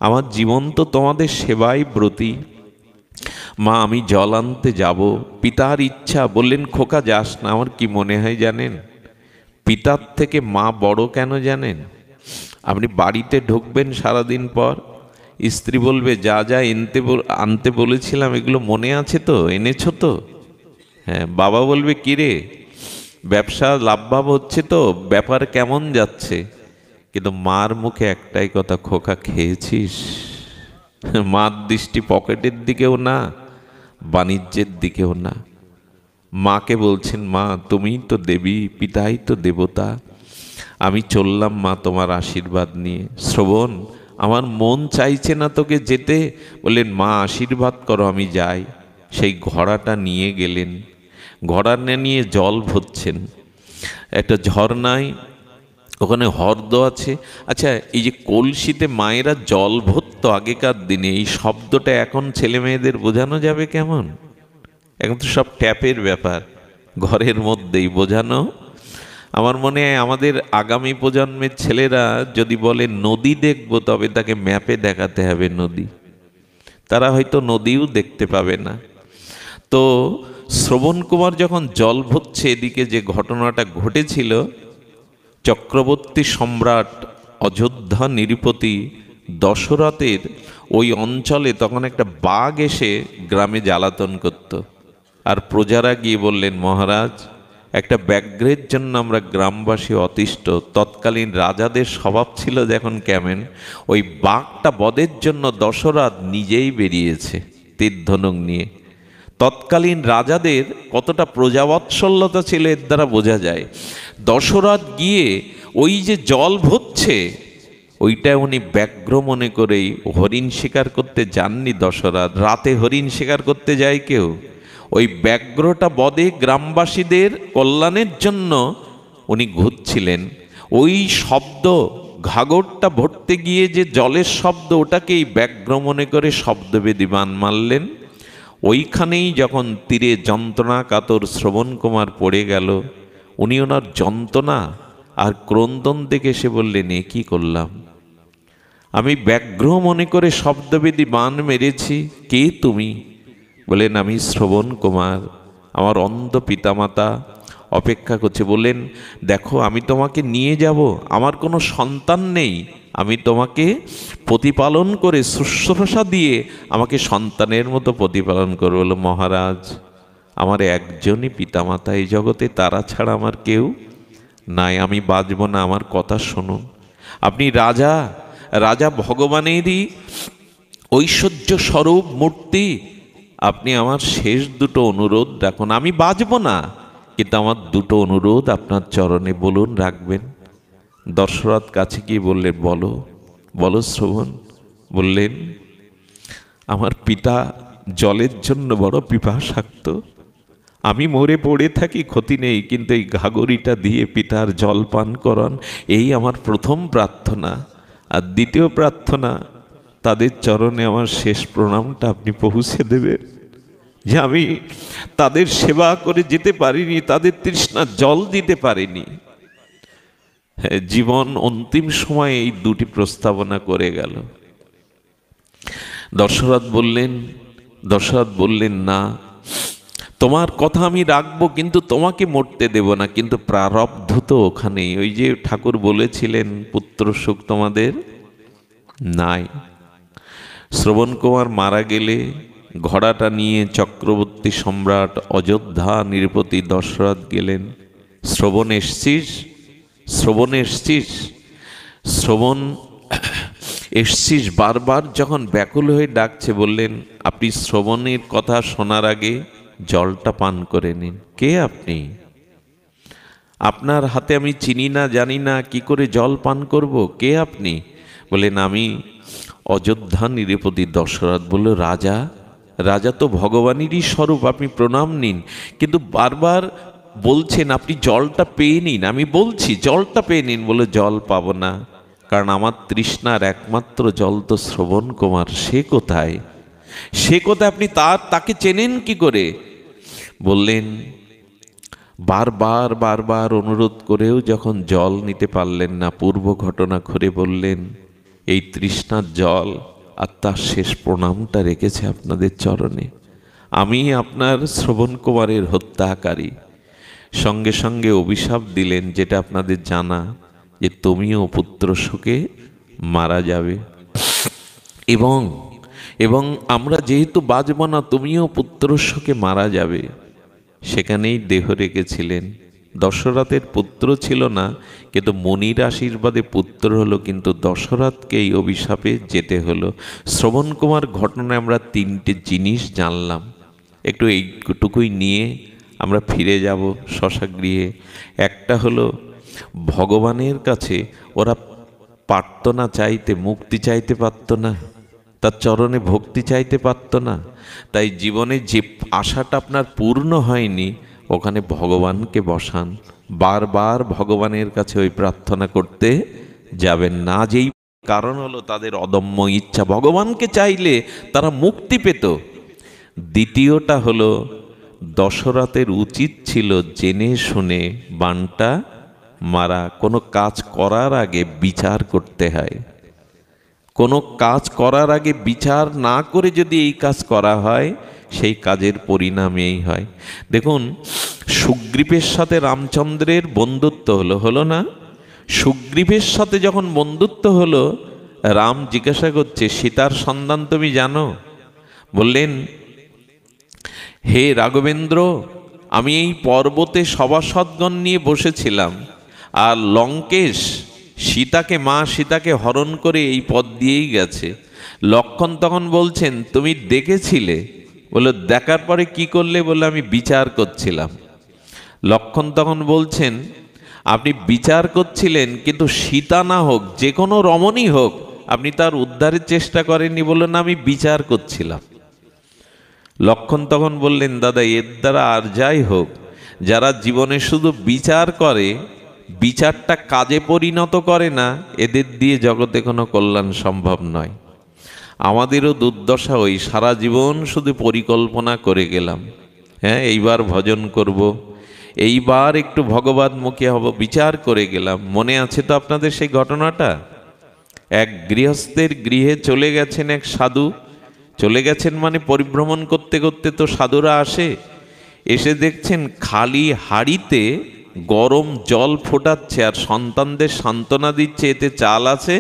[SPEAKER 1] আমার জীবন তো তোমাদের সেবায় ব্রতী। মা, আমি জল আনতে যাব। পিতার ইচ্ছা। বললেন, খোকা যাস না। আমার কি মনে হয় জানেন? পিতার থেকে মা বড় কেন জানেন? আপনি বাড়িতে ঢুকবেন সারাদিন পর, স্ত্রী বলবে, যা যা আনতে বলেছিলাম এগুলো মনে আছে তো, এনেছো তো? হ্যাঁ। বাবা বলবে, কিরে ব্যবসা লাভবাব হচ্ছে তো, ব্যাপার কেমন যাচ্ছে? কিন্তু মার মুখে একটাই কথা, খোকা খেয়েছিস? মার দৃষ্টি পকেটের দিকেও না, বাণিজ্যের দিকেও না। মাকে বলছেন, মা তুমিই তো দেবী, পিতাই তো দেবতা। আমি চললাম মা তোমার আশীর্বাদ নিয়ে। শ্রবণ, আমার মন চাইছে না তোকে যেতে। বললেন, মা আশীর্বাদ করো, আমি যাই। সেই ঘোড়াটা নিয়ে গেলেন। ঘোড়া নিয়ে জল ভরছেন একটা ঝর্ণায়, ওখানে হ্রদ আছে। আচ্ছা, এই যে কলসিতে মায়েরা জল ভরত আগেকার দিনে, এই শব্দটা এখন ছেলে মেয়েদের বোঝানো যাবে কেমন? এখন তো সব ট্যাপের ব্যাপার, ঘরের মধ্যেই বোঝানো। আমার মনে হয় আমাদের আগামী প্রজন্মের ছেলেরা যদি বলে নদী দেখব, তবে তাকে ম্যাপে দেখাতে হবে নদী। তারা হয়তো নদীও দেখতে পাবে না। তো শ্রবণ কুমার যখন জল ভরছে, এদিকে যে ঘটনাটা ঘটেছিল, চক্রবর্তী সম্রাট অযোধ্যা নৃপতি দশরথের ওই অঞ্চলে তখন একটা বাঘ এসে গ্রামে জ্বালাতন করত। আর প্রজারা গিয়ে বললেন, মহারাজ, একটা ব্যাঘ্রের জন্য আমরা গ্রামবাসী অতিষ্ঠ। তৎকালীন রাজাদের স্বভাব ছিল যখন কেমন, ওই বাঘটা বধের জন্য দশরথ নিজেই বেরিয়েছে তীরধনুক নিয়ে। তৎকালীন রাজাদের কতটা প্রজাবৎসল্যতা ছিল এর দ্বারা বোঝা যায়। দশরথ গিয়ে ওই যে জল ভরছে, ওইটা উনি ব্যাঘ্র মনে করেই হরিণ শিকার করতে যাননি দশরথ। রাতে হরিণ শিকার করতে যায় কেউ? ওই ব্যাঘ্রটা বধে গ্রামবাসীদের কল্যাণের জন্য উনি ঘুরছিলেন। ওই শব্দ, ঘাগরটা ভরতে গিয়ে যে জলের শব্দ, ওটাকেই ব্যাঘ্র মনে করে শব্দবেদী বান মারলেন। ওইখানেই যখন তীরে যন্ত্রণা কাতর শ্রবণ কুমার পড়ে গেল, উনি ওনার যন্ত্রণা আর ক্রন্দন দেখে সে বললেন, এ কি করলাম? আমি ব্যাঘ্র মনে করে শব্দবেদী বান মেরেছি। কে তুমি? বলেন, আমি শ্রবণ কুমার। আমার অন্ধ পিতামাতা অপেক্ষা করছে। বললেন, দেখো আমি তোমাকে নিয়ে যাব, আমার কোনো সন্তান নেই, আমি তোমাকে প্রতিপালন করে শুশ্রূষা দিয়ে আমাকে সন্তানের মতো প্রতিপালন করবো। বলল, মহারাজ, আমার একজনই পিতামাতা এই জগতে, তারা ছাড়া আমার কেউ নাই, আমি বাঁচব না, আমার কথা শুনুন। আপনি রাজা, রাজা ভগবানেরই ঐশ্বর্য স্বরূপ মূর্তি, আপনি আমার শেষ দুটো অনুরোধ রাখুন। আমি বাঁচব না, কিন্তু আমার দুটো অনুরোধ আপনার চরণে বলুন, রাখবেন। দশরথ কাছে গিয়ে বললেন, বলো বলো শ্রবণ। বললেন, আমার পিতা জলের জন্য বড় পিপাসাক্ত, আমি মরে পড়ে থাকি ক্ষতি নেই, কিন্তু এই ঘাগরিটা দিয়ে পিতার জল পান করান, এই আমার প্রথম প্রার্থনা। আর দ্বিতীয় প্রার্থনা, তাদের চরণে আমার শেষ প্রণামটা আপনি পৌঁছে দেবেন, যে আমি তাদের সেবা করে যেতে পারিনি, তাদের তৃষ্ণা জল দিতে পারিনি। জীবন অন্তিম সময়ে এই দুটি প্রস্তাবনা করে গেল। দশরথ বললেন, না, তোমার কথা আমি রাখবো, কিন্তু তোমাকে মরতে দেব না। কিন্তু প্রারব্ধ তো ওখানেই। ওই যে ঠাকুর বলেছিলেন, পুত্র সুখ তোমাদের নাই। শ্রবণ কুমার মারা গেলে ঘোড়াটা নিয়ে চক্রবর্তী সম্রাট অযোধ্যা নৃপতি দশরথ গেলেন। শ্রবণ এসছিস, শ্রবণ এসছিস, শ্রবণ এসছিস, বারবার যখন ব্যাকুল হয়ে ডাকছে। বললেন, আপনি শ্রবণের কথা শোনার আগে জলটা পান করে নিন। কে আপনি? আপনার হাতে আমি চিনি না, জানি না, কি করে জল পান করব? কে আপনি? বলেন, আমি অযোধ্যা নৃপতি দশরথ। বলল, রাজা? রাজা তো ভগবানেরই স্বরূপ, আপনি প্রণাম নিন। কিন্তু বারবার বলছেন আপনি জলটা পেয়ে নিন। আমি বলছি জলটা পেয়ে নিন। বলে, জল পাবো না, কারণ আমার তৃষ্ণার একমাত্র জল তো শ্রবণ কুমার। সে কোথায়? সে কোথায়? আপনি তাকে চেনেন কি করে? বললেন, বারবার বারবার অনুরোধ করেও যখন জল নিতে পারলেন না, পূর্ব ঘটনা ঘুরে বললেন, এই তৃষ্ণার জল আর তার শেষ প্রণামটা রেখেছে আপনাদের চরণে। আমি আপনার শ্রবণ কুমারের হত্যাকারী। সঙ্গে সঙ্গে অভিশাপ দিলেন, যেটা আপনাদের জানা, যে তুমিও পুত্র শোকে মারা যাবে, এবং এবং আমরা যেহেতু বাঁচব না, তুমিও পুত্র শোকে মারা যাবে। সেখানেই দেহ রেখেছিলেন। দশরথের পুত্র ছিল না, কিন্তু মনির আশীর্বাদে পুত্র হলো, কিন্তু দশরথকে এই অভিশাপে যেতে হলো। শ্রবণ কুমার ঘটনায় আমরা তিনটে জিনিস জানলাম, একটু এইটুকুই নিয়ে আমরা ফিরে যাব শশাগৃহে। একটা হলো, ভগবানের কাছে ওরা পারত না চাইতে, মুক্তি চাইতে পারত না, তার চরণে ভক্তি চাইতে পারত না। তাই জীবনে যে আশাটা আপনার পূর্ণ হয়নি, ওখানে ভগবানকে বসান। বারবার ভগবানের কাছে ওই প্রার্থনা করতে যাবেন না। যেই কারণ হলো তাদের অদম্য ইচ্ছা, ভগবানকে চাইলে তারা মুক্তি পেত। দ্বিতীয়টা হলো, দশরথের উচিত ছিল জেনে শুনে বাণটা মারা। কোনো কাজ করার আগে বিচার করতে হয়। কোনো কাজ করার আগে বিচার না করে যদি এই কাজ করা হয়, সেই কাজের পরিণাম এই হয়। দেখুন, সুগ্রীবের সাথে রামচন্দ্রের বন্ধুত্ব হলো না? সুগ্রীবের সাথে যখন বন্ধুত্ব হলো, রাম জিজ্ঞাসা করছে, সীতার সন্ধান তুমি জানো? বললেন, হে রাঘবেন্দ্র, আমি এই পর্বতে সভাসদগণ নিয়ে বসেছিলাম, আর লঙ্কেশ সীতাকে হরণ করে এই পথ দিয়েই গেছে। লক্ষ্মণ তখন বলছেন, তুমি দেখেছিলে? বলে, দেখার পরে কি করলে? বলে, আমি বিচার করছিলাম। লক্ষ্মণ তখন বলছেন, আপনি বিচার করছিলেন, কিন্তু সীতা না হোক, যে কোনো রমণী হোক, আপনি তার উদ্ধারের চেষ্টা করেননি? বলল, না, আমি বিচার করছিলাম। লক্ষ্মণ তখন বললেন, দাদা, এর দ্বারা আর যাই হোক, যারা জীবনে শুধু বিচার করে, বিচারটা কাজে পরিণত করে না, এদের দিয়ে জগতে কোনো কল্যাণ সম্ভব নয়। আমাদেরও দুর্দশা, ওই সারা জীবন শুধু পরিকল্পনা করে গেলাম, হ্যাঁ এইবার ভজন করব, এইবার একটু ভগবানমুখী হব, বিচার করে গেলাম। মনে আছে তো আপনাদের সেই ঘটনাটা? এক গৃহস্থের গৃহে চলে গেছেন এক সাধু। চলে গেছেন মানে পরিভ্রমণ করতে করতে তো সাধুরা আসে। এসে দেখছেন খালি হাঁড়িতে গরম জল ফোটাচ্ছে, আর সন্তানদের সান্ত্বনা দিচ্ছে, এতে চাল আছে,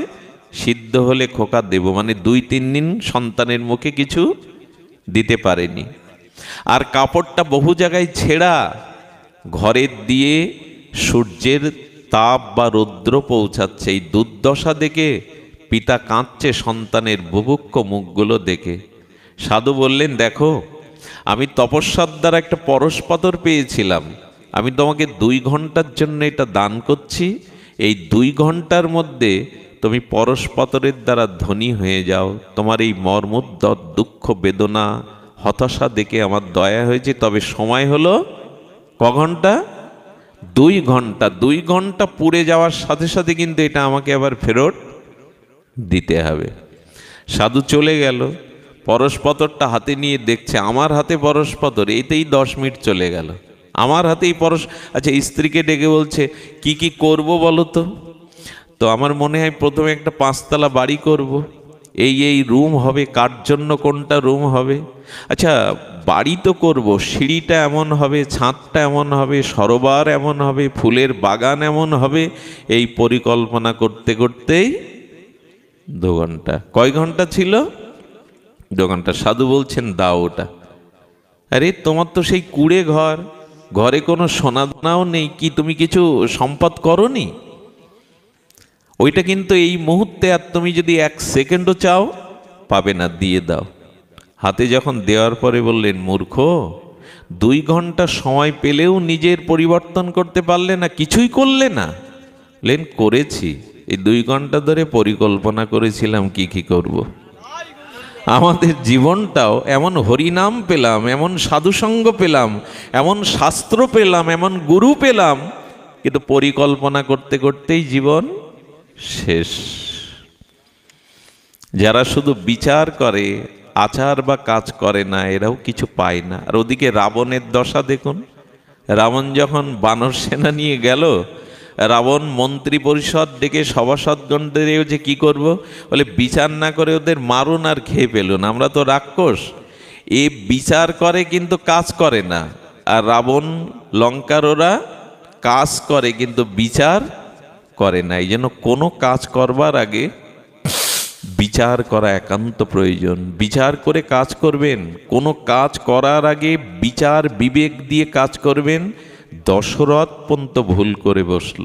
[SPEAKER 1] সিদ্ধ হলে খোকা দেব। মানে 2-3 দিন সন্তানের মুখে কিছু দিতে পারেনি। আর কাপড়টা বহু জায়গায় ছেঁড়া, ঘরের দিয়ে সূর্যের তাপ বা রৌদ্র পৌঁছাচ্ছে। এই দুর্দশা দেখে পিতা কাঁদছে সন্তানের বুভুক্ষ মুখগুলো দেখে। সাধু বললেন, দেখো, আমি তপস্যার দ্বারা একটা পরশপাথর পেয়েছিলাম, আমি তোমাকে 2 ঘন্টার জন্য এটা দান করছি। এই 2 ঘন্টার মধ্যে তুমি পরশপাথরের দ্বারা ধনী হয়ে যাও। তোমার এই মর্মোদ্যত দুঃখ বেদনা হতাশা দেখে আমার দয়া হয়েছে। তবে সময় হলো ক ঘন্টা? 2 ঘন্টা। 2 ঘন্টা পুড়ে যাওয়ার সাথে সাথে কিন্তু এটা আমাকে আবার ফেরত দিতে হবে। সাধু চলে গেল, পরশপাথরটা হাতে নিয়ে দেখছে, আমার হাতে পরশপাথর, এতেই 10 মিনিট চলে গেল। আমার হাতেই পরশ। আচ্ছা, স্ত্রীকে ডেকে বলছে, কি কি করব বলো তো? তো আমার মনে হয় প্রথমে একটা 5 তলা বাড়ি করব, এই রুম হবে, কার জন্য কোনটা রুম হবে। আচ্ছা, বাড়ি তো করব, সিঁড়িটা এমন হবে, ছাদটা এমন হবে, সরোবর এমন হবে, ফুলের বাগান এমন হবে। এই পরিকল্পনা করতে করতেই 2 ঘন্টা। কয় ঘন্টা ছিল? 2 ঘন্টা। সাধু বলছেন, দাও ওটা। আরে, তোমার তো সেই কুড়ে ঘর, ঘরে কোনো সোনাদানাও নেই, কি তুমি কিছু সম্পদ করনি? ওইটা কিন্তু এই মুহূর্তে, আর তুমি যদি 1 সেকেন্ডও চাও পাবে না, দিয়ে দাও। হাতে যখন দেওয়ার পরে বললেন, মূর্খ, 2 ঘন্টা সময় পেলেও নিজের পরিবর্তন করতে পারলে না, কিছুই করলে না। লেন করেছি, এই 2 ঘন্টা ধরে পরিকল্পনা করেছিলাম কি কি করব। আমাদের জীবনটাও এমন হরিনাম পেলাম, এমন সাধুসঙ্গ পেলাম, এমন শাস্ত্র পেলাম, এমন গুরু পেলাম, কিন্তু পরিকল্পনা করতে করতেই জীবন শেষ। যারা শুধু বিচার করে, আচার বা কাজ করে না, এরাও কিছু পায় না। আর ওদিকে রাবণের দশা দেখুন। রাবণ যখন বানর সেনা নিয়ে গেল, রাবণ মন্ত্রী পরিষদ ডেকে সভাসদগণদের যে কি করব, বলে বিচার না করে ওদের মারুন আর খেয়ে ফেলুন, আমরা তো রাক্ষস। এ বিচার করে কিন্তু কাজ করে না। আর রাবণ লঙ্কার ওরা কাজ করে কিন্তু বিচার করে না। এই জন্য কোনো কাজ করবার আগে বিচার করা একান্ত প্রয়োজন। বিচার করে কাজ করবেন, কোনো কাজ করার আগে বিচার বিবেক দিয়ে কাজ করবেন। দশরথ পর্যন্ত ভুল করে বসল।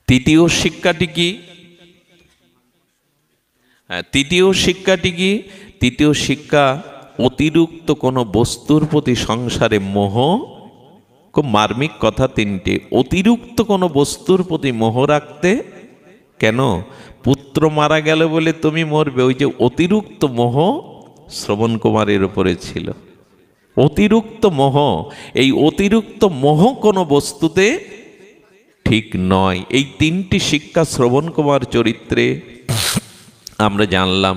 [SPEAKER 1] তৃতীয় শিক্ষাটি কি? তৃতীয় শিক্ষাটি কি? তৃতীয় শিক্ষা, অতিরিক্ত কোনো বস্তুর প্রতি সংসারে মোহ। খুব মার্মিক কথা তিনটে। অতিরিক্ত কোনো বস্তুর প্রতি মোহ রাখতে, কেন? পুত্র মারা গেল বলে তুমি মরবে, ওই যে অতিরিক্ত মোহ শ্রবণ কুমারের উপরে ছিল। অতিরিক্ত মোহ, এই অতিরিক্ত মোহ কোনো বস্তুতে ঠিক নয়। এই 3টি শিক্ষা শ্রবণ কুমার চরিত্রে আমরা জানলাম।